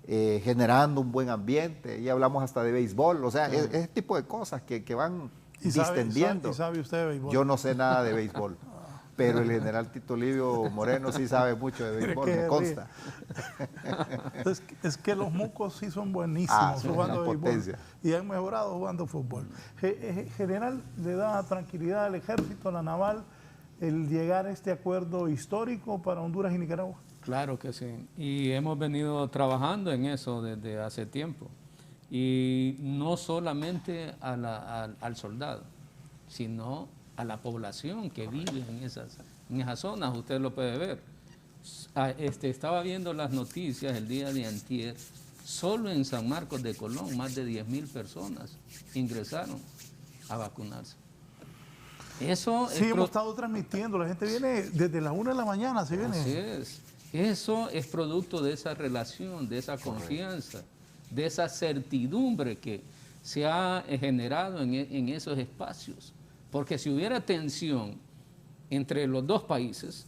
generando un buen ambiente, y hablamos hasta de béisbol, o sea, ese tipo de cosas que van distendiendo. ¿Y sabe usted de béisbol? Yo no sé nada de béisbol, pero el general Tito Livio Moreno sí sabe mucho de béisbol, me consta. Es que los mucos sí son buenísimos jugando béisbol potencia. Y han mejorado jugando fútbol. General, ¿le da tranquilidad al ejército, a la naval, el llegar a este acuerdo histórico para Honduras y Nicaragua? Claro que sí, y hemos venido trabajando en eso desde hace tiempo, y no solamente al soldado, sino a la población que vive en esas zonas, usted lo puede ver. Estaba viendo las noticias el día de antier, solo en San Marcos de Colón más de 10,000 personas ingresaron a vacunarse. Eso sí, hemos estado transmitiendo, la gente viene desde las 1 de la mañana, se viene. Así es. Eso es producto de esa relación, de esa confianza, de esa certidumbre que se ha generado en esos espacios. Porque si hubiera tensión entre los dos países,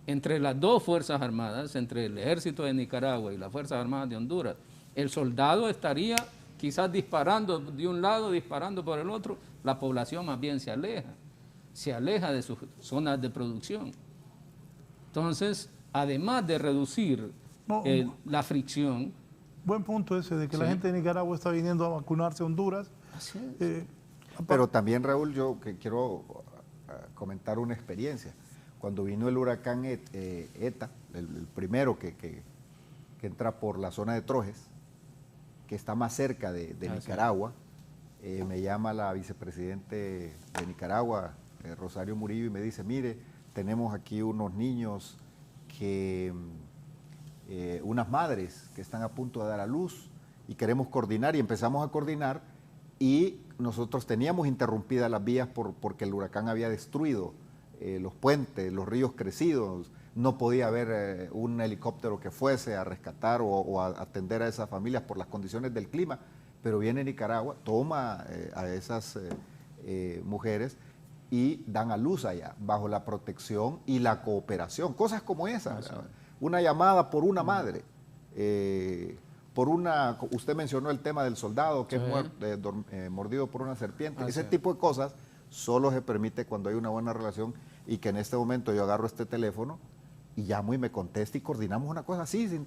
entre las dos Fuerzas Armadas, entre el Ejército de Nicaragua y las Fuerzas Armadas de Honduras, el soldado estaría quizás disparando de un lado, disparando por el otro, la población más bien se aleja de sus zonas de producción. Entonces, además de reducir la fricción, Buen punto ese de que la gente de Nicaragua está viniendo a vacunarse a Honduras. Así es. Pero también, Raúl, yo que quiero comentar una experiencia. Cuando vino el huracán ETA, el primero que entra por la zona de Trojes, que está más cerca de Nicaragua, me llama la vicepresidente de Nicaragua, Rosario Murillo, y me dice, mire, tenemos aquí unos niños unas madres que están a punto de dar a luz y queremos coordinar, y empezamos a coordinar, y nosotros teníamos interrumpidas las vías porque el huracán había destruido los puentes, los ríos crecidos, no podía haber un helicóptero que fuese a rescatar o a atender a esas familias por las condiciones del clima, pero viene Nicaragua, toma a esas mujeres y dan a luz allá, bajo la protección y la cooperación, cosas como esas, una llamada por una madre, usted mencionó el tema del soldado que es mordido por una serpiente, ese tipo de cosas solo se permite cuando hay una buena relación, y que en este momento yo agarro este teléfono y llamo y me contesta y coordinamos una cosa así, sin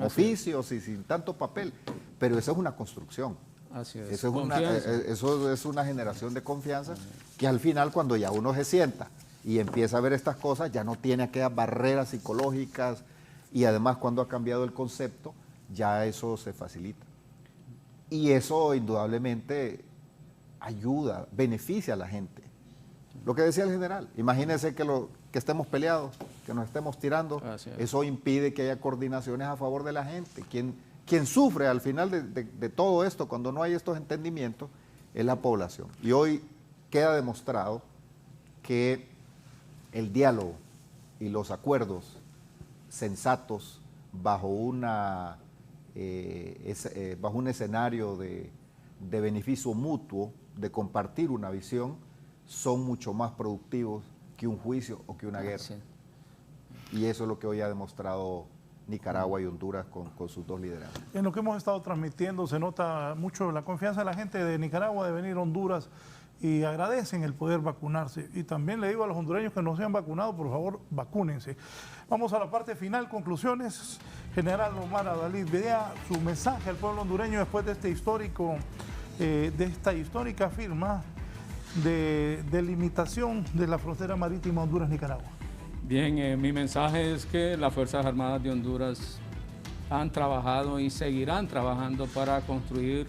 oficios y sin tanto papel, pero eso es una construcción. Así es. Eso es una generación de confianza que al final, cuando ya uno se sienta y empieza a ver estas cosas, ya no tiene aquellas barreras psicológicas, y además cuando ha cambiado el concepto, ya eso se facilita. Y eso indudablemente ayuda, beneficia a la gente. Lo que decía el general, imagínense que estemos peleados, que nos estemos tirando, eso impide que haya coordinaciones a favor de la gente. Quien sufre al final de todo esto, cuando no hay estos entendimientos, es la población. Y hoy queda demostrado que el diálogo y los acuerdos sensatos bajo un escenario de beneficio mutuo, de compartir una visión, son mucho más productivos que un juicio o que una guerra. Y eso es lo que hoy ha demostrado Nicaragua y Honduras con sus dos liderazgos. En lo que hemos estado transmitiendo se nota mucho la confianza de la gente de Nicaragua de venir a Honduras, y agradecen el poder vacunarse. Y también le digo a los hondureños que no se han vacunado, por favor, vacúnense. Vamos a la parte final, conclusiones. General Omar Adalid Videa, su mensaje al pueblo hondureño después de esta histórica firma de delimitación de la frontera marítima Honduras-Nicaragua. Bien, mi mensaje es que las Fuerzas Armadas de Honduras han trabajado y seguirán trabajando para construir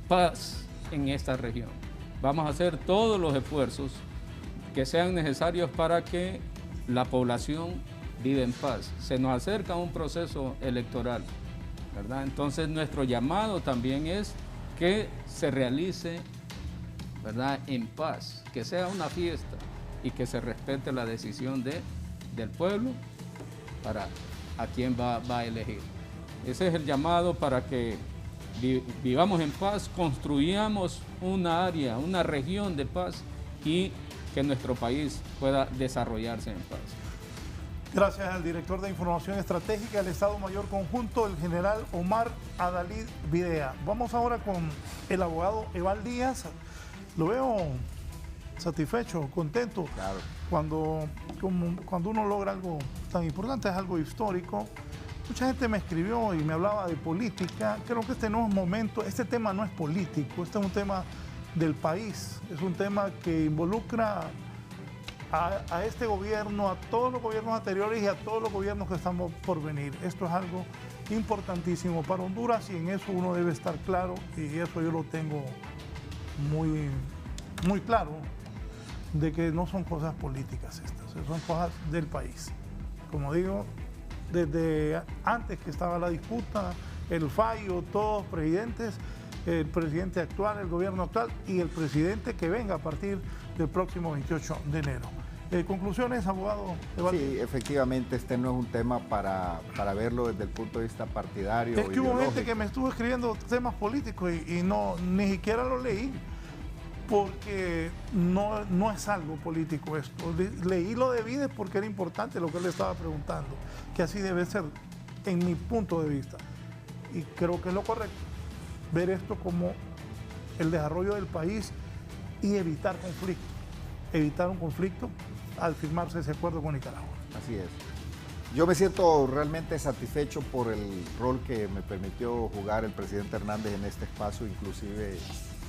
paz en esta región. Vamos a hacer todos los esfuerzos que sean necesarios para que la población viva en paz. Se nos acerca un proceso electoral, ¿verdad? Entonces nuestro llamado también es que se realice, ¿verdad?, en paz, que sea una fiesta y que se respete la decisión del pueblo para a quién va a elegir. Ese es el llamado para que vivamos en paz, construyamos una área, una región de paz, y que nuestro país pueda desarrollarse en paz. Gracias al director de Información Estratégica del Estado Mayor Conjunto, el general Omar Adalid Videa. Vamos ahora con el abogado Eval Díaz. Lo veo satisfecho, contento. Claro. Cuando uno logra algo tan importante, es algo histórico. Mucha gente me escribió y me hablaba de política. Creo que este no es momento, este tema no es político, este es un tema del país, es un tema que involucra a este gobierno, a todos los gobiernos anteriores y a todos los gobiernos que estamos por venir. Esto es algo importantísimo para Honduras, y en eso uno debe estar claro, y eso yo lo tengo muy, muy claro, de que no son cosas políticas estas, son cosas del país. Como digo, desde antes que estaba la disputa, el fallo, todos los presidentes, el presidente actual, el gobierno actual y el presidente que venga a partir del próximo 28 de enero. ¿Conclusiones, abogado? Sí, efectivamente, este no es un tema para verlo desde el punto de vista partidario. Es que hubo gente que me estuvo escribiendo temas políticos y ni siquiera lo leí, porque no es algo político esto. Leí lo de Vides porque era importante lo que él le estaba preguntando, que así debe ser, en mi punto de vista. Y creo que es lo correcto, ver esto como el desarrollo del país y evitar conflicto. Evitar un conflicto al firmarse ese acuerdo con Nicaragua. Así es. Yo me siento realmente satisfecho por el rol que me permitió jugar el presidente Hernández en este espacio, inclusive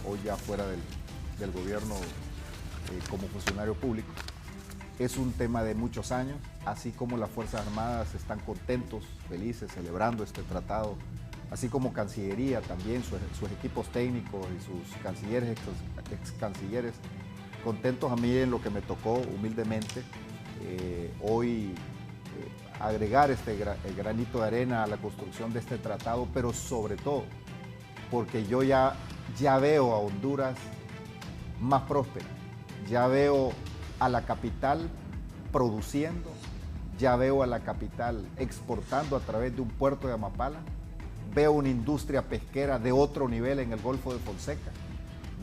hoy ya fuera del gobierno como funcionario público. Es un tema de muchos años, así como las Fuerzas Armadas están contentos, felices, celebrando este tratado, así como Cancillería también, sus equipos técnicos y sus cancilleres, ex cancilleres, contentos. A mí en lo que me tocó humildemente hoy agregar el granito de arena a la construcción de este tratado, pero sobre todo porque yo ya veo a Honduras más próspera, ya veo a la capital produciendo, ya veo a la capital exportando a través de un puerto de Amapala, veo una industria pesquera de otro nivel en el Golfo de Fonseca,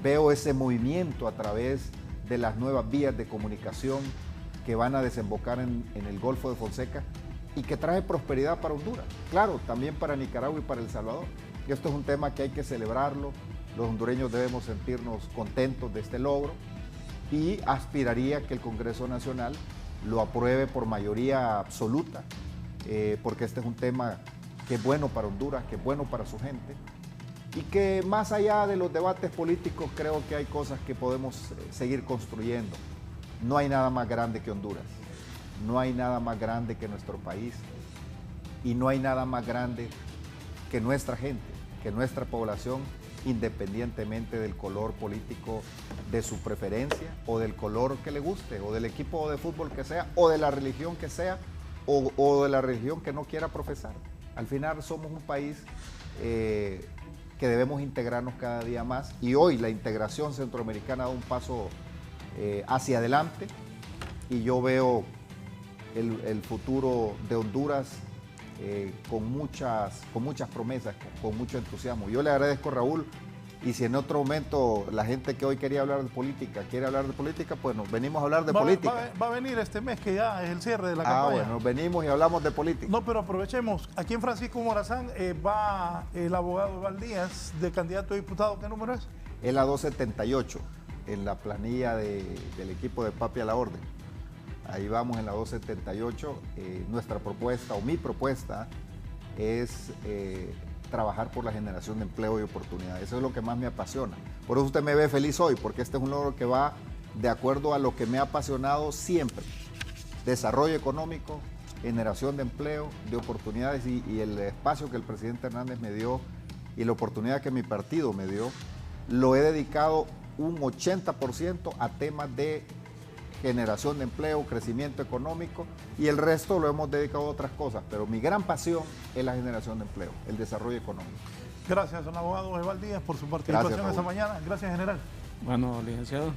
veo ese movimiento a través de las nuevas vías de comunicación que van a desembocar en el Golfo de Fonseca y que trae prosperidad para Honduras, claro, también para Nicaragua y para El Salvador. Y esto es un tema que hay que celebrarlo, los hondureños debemos sentirnos contentos de este logro y aspiraría que el Congreso Nacional lo apruebe por mayoría absoluta, porque este es un tema que es bueno para Honduras, que es bueno para su gente y que más allá de los debates políticos creo que hay cosas que podemos seguir construyendo. No hay nada más grande que Honduras, no hay nada más grande que nuestro país y no hay nada más grande que nuestra gente, que nuestra población, independientemente del color político de su preferencia o del color que le guste o del equipo de fútbol que sea o de la religión que sea o de la religión que no quiera profesar. Al final somos un país que debemos integrarnos cada día más y hoy la integración centroamericana da un paso hacia adelante y yo veo el futuro de Honduras con muchas promesas, con mucho entusiasmo. Yo le agradezco, Raúl, y si en otro momento la gente que hoy quería hablar de política quiere hablar de política, pues nos venimos a hablar de política. Va a venir este mes que ya es el cierre de la campaña. Bueno, venimos y hablamos de política. No, pero aprovechemos. Aquí en Francisco Morazán va el abogado Valdías, de candidato a diputado. ¿Qué número es? Es la 278, en la planilla del equipo de Papi a la Orden. Ahí vamos en la 278. Nuestra propuesta, o mi propuesta, es trabajar por la generación de empleo y oportunidades. Eso es lo que más me apasiona. Por eso usted me ve feliz hoy, porque este es un logro que va de acuerdo a lo que me ha apasionado siempre. Desarrollo económico, generación de empleo, de oportunidades y el espacio que el presidente Hernández me dio y la oportunidad que mi partido me dio, lo he dedicado un 80% a temas de generación de empleo, crecimiento económico y el resto lo hemos dedicado a otras cosas, pero mi gran pasión es la generación de empleo, el desarrollo económico. Gracias, don abogado Eval Díaz, por su participación esta mañana. Gracias, general. Bueno, licenciado.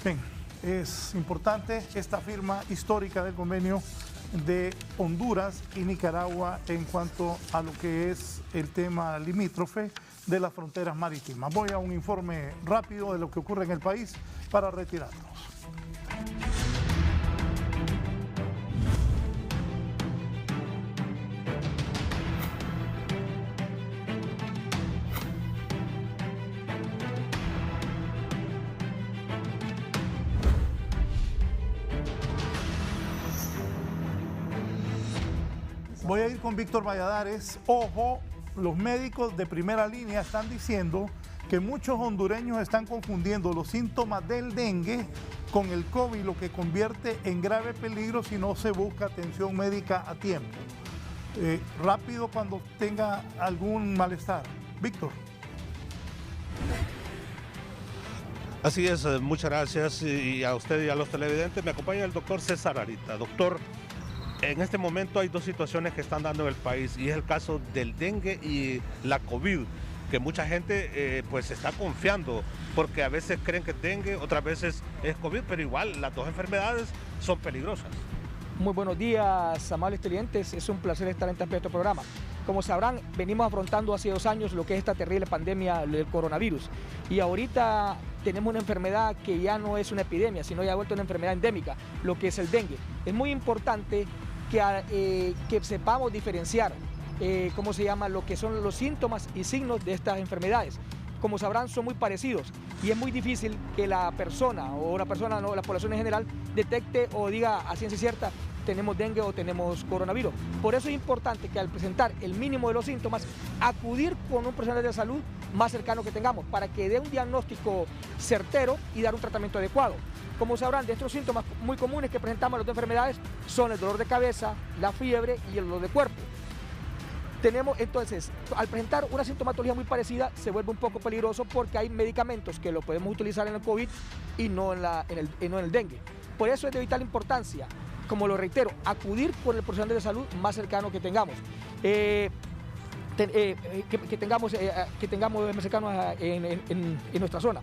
Bien, es importante esta firma histórica del convenio de Honduras y Nicaragua en cuanto a lo que es el tema limítrofe de las fronteras marítimas. Voy a un informe rápido de lo que ocurre en el país para retirarnos. Voy a ir con Víctor Valladares. Ojo, los médicos de primera línea están diciendo que muchos hondureños están confundiendo los síntomas del dengue con el COVID, lo que convierte en grave peligro si no se busca atención médica a tiempo. Rápido cuando tenga algún malestar. Víctor. Así es, muchas gracias y a usted y a los televidentes. Me acompaña el doctor César Arita. Doctor, en este momento hay dos situaciones que están dando en el país y es el caso del dengue y la COVID, que mucha gente pues está confiando porque a veces creen que es dengue, otras veces es COVID, pero igual las dos enfermedades son peligrosas. Muy buenos días, amables televidentes. Es un placer estar en este programa. Como sabrán, venimos afrontando hace 2 años lo que es esta terrible pandemia del coronavirus. Y ahorita tenemos una enfermedad que ya no es una epidemia, sino ya ha vuelto una enfermedad endémica, lo que es el dengue. Es muy importante que sepamos diferenciar lo que son los síntomas y signos de estas enfermedades. Como sabrán, son muy parecidos y es muy difícil que la persona, la población en general, detecte o diga a ciencia cierta tenemos dengue o tenemos coronavirus. Por eso es importante que al presentar el mínimo de los síntomas, acudir con un profesional de salud más cercano que tengamos para que dé un diagnóstico certero y dar un tratamiento adecuado. Como sabrán, de estos síntomas muy comunes que presentamos las dos enfermedades son el dolor de cabeza, la fiebre y el dolor de cuerpo. Tenemos entonces, al presentar una sintomatología muy parecida, se vuelve un poco peligroso porque hay medicamentos que lo podemos utilizar en el COVID y no en el dengue. Por eso es de vital importancia, como lo reitero, acudir con el profesional de salud más cercano que tengamos. Que tengamos más cercanos en nuestra zona.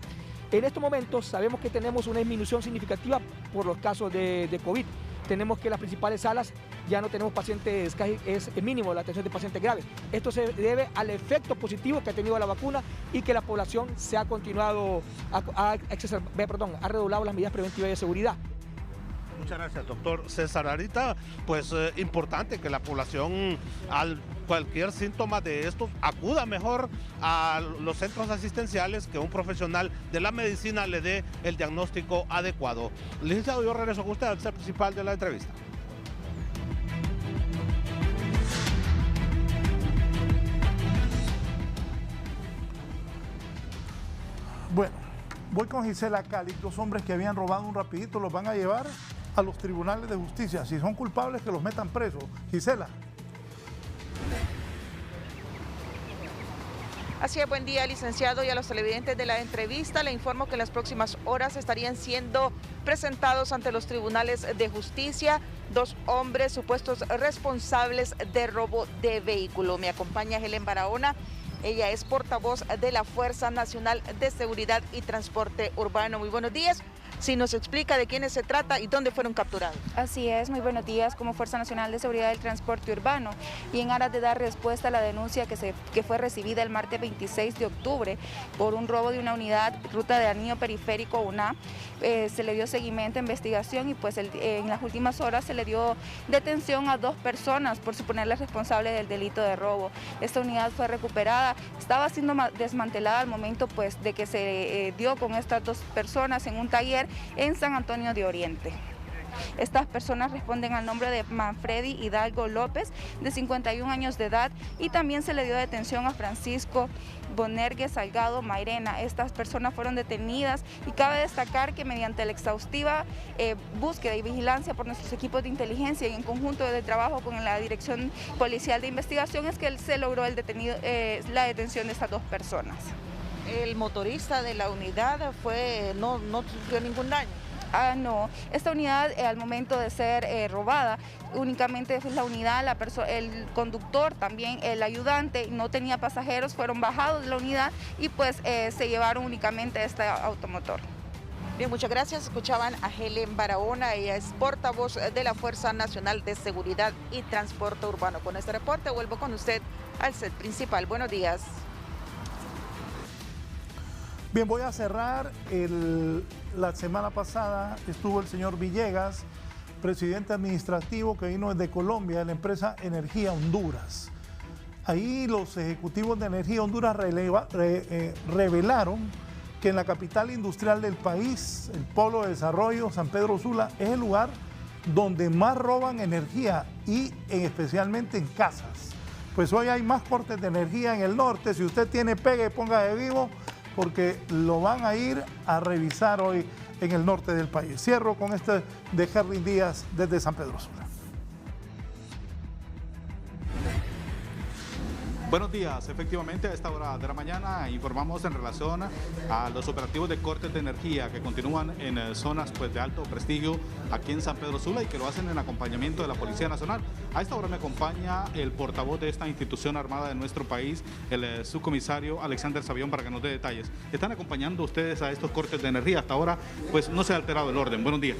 En estos momentos sabemos que tenemos una disminución significativa por los casos de COVID. Tenemos que las principales salas ya no tenemos pacientes, es mínimo la atención de pacientes graves. Esto se debe al efecto positivo que ha tenido la vacuna y que la población se ha continuado, ha redoblado las medidas preventivas de seguridad. Muchas gracias, doctor César Arita. Pues importante que la población, al cualquier síntoma de estos, acuda mejor a los centros asistenciales, que un profesional de la medicina le dé el diagnóstico adecuado. Licenciado, yo regreso con usted al set principal de la entrevista. Bueno, voy con Gisela Cali. Dos hombres que habían robado un rapidito los van a llevar a los tribunales de justicia. Si son culpables, que los metan presos. Gisela. Así es, buen día, licenciado, y a los televidentes de la entrevista. Le informo que en las próximas horas estarían siendo presentados ante los tribunales de justicia dos hombres supuestos responsables de robo de vehículo. Me acompaña Helen Barahona. Ella es portavoz de la Fuerza Nacional de Seguridad y Transporte Urbano. Muy buenos días. Si nos explica de quiénes se trata y dónde fueron capturados. Así es, muy buenos días. Como Fuerza Nacional de Seguridad del Transporte Urbano y en aras de dar respuesta a la denuncia que fue recibida el martes 26 de octubre por un robo de una unidad ruta de anillo periférico UNA, se le dio seguimiento a investigación y pues en las últimas horas se le dio detención a 2 personas por suponerles responsables del delito de robo. Esta unidad fue recuperada, estaba siendo desmantelada al momento pues de que se dio con estas 2 personas en un taller en San Antonio de Oriente. Estas personas responden al nombre de Manfredi Hidalgo López, de 51 años de edad, y también se le dio detención a Francisco Bonergue Salgado Mairena. Estas personas fueron detenidas y cabe destacar que mediante la exhaustiva búsqueda y vigilancia por nuestros equipos de inteligencia y en conjunto de trabajo con la Dirección Policial de Investigación es que se logró la detención de estas 2 personas. El motorista de la unidad no sufrió ningún daño. No, esta unidad al momento de ser robada, únicamente fue la unidad, el conductor, también el ayudante, no tenía pasajeros, fueron bajados de la unidad y pues se llevaron únicamente este automotor. Bien, muchas gracias. Escuchaban a Helen Barahona, ella es portavoz de la Fuerza Nacional de Seguridad y Transporte Urbano. Con este reporte vuelvo con usted al set principal. Buenos días. Bien, voy a cerrar. La semana pasada estuvo el señor Villegas, presidente administrativo que vino desde Colombia, de la empresa Energía Honduras. Ahí los ejecutivos de Energía Honduras revelaron que en la capital industrial del país, el Polo de Desarrollo, San Pedro Sula, es el lugar donde más roban energía y especialmente en casas. Pues hoy hay más cortes de energía en el norte. Si usted tiene pegue, ponga de vivo, porque lo van a ir a revisar hoy en el norte del país. Cierro con este de Herlin Díaz desde San Pedro Sula. Buenos días, efectivamente a esta hora de la mañana informamos en relación a los operativos de cortes de energía que continúan en zonas pues, de alto prestigio aquí en San Pedro Sula y que lo hacen en acompañamiento de la Policía Nacional. A esta hora me acompaña el portavoz de esta institución armada de nuestro país, el subcomisario Alexander Sabión, para que nos dé detalles. ¿Están acompañando ustedes a estos cortes de energía? Hasta ahora pues no se ha alterado el orden. Buenos días.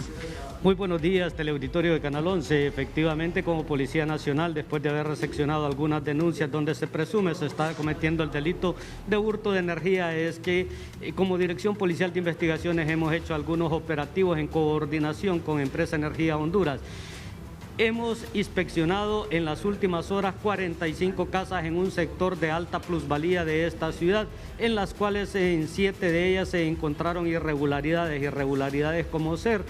Muy buenos días, teleauditorio de Canal 11. Efectivamente, como Policía Nacional, después de haber recepcionado algunas denuncias donde se presume se está cometiendo el delito de hurto de energía, es que como Dirección Policial de Investigaciones hemos hecho algunos operativos en coordinación con Empresa Energía Honduras. Hemos inspeccionado en las últimas horas 45 casas en un sector de alta plusvalía de esta ciudad, en las cuales en 7 de ellas se encontraron irregularidades como ser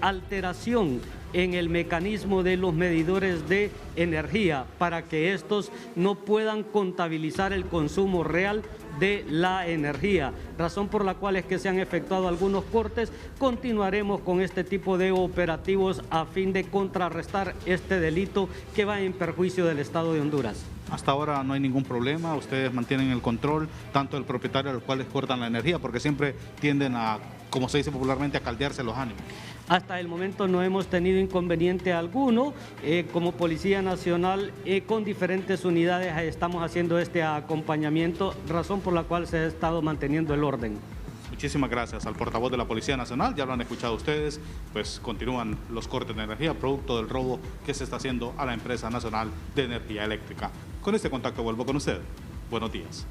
alteración en el mecanismo de los medidores de energía para que estos no puedan contabilizar el consumo real de la energía, razón por la cual es que se han efectuado algunos cortes. Continuaremos con este tipo de operativos a fin de contrarrestar este delito que va en perjuicio del Estado de Honduras. Hasta ahora no hay ningún problema, ustedes mantienen el control, tanto del propietario al cual les cortan la energía, porque siempre tienden a, como se dice popularmente, a caldearse los ánimos. Hasta el momento no hemos tenido inconveniente alguno. Como Policía Nacional, con diferentes unidades estamos haciendo este acompañamiento, razón por la cual se ha estado manteniendo el orden. Muchísimas gracias al portavoz de la Policía Nacional, ya lo han escuchado ustedes, pues continúan los cortes de energía, producto del robo que se está haciendo a la Empresa Nacional de Energía Eléctrica. Con este contacto vuelvo con usted. Buenos días.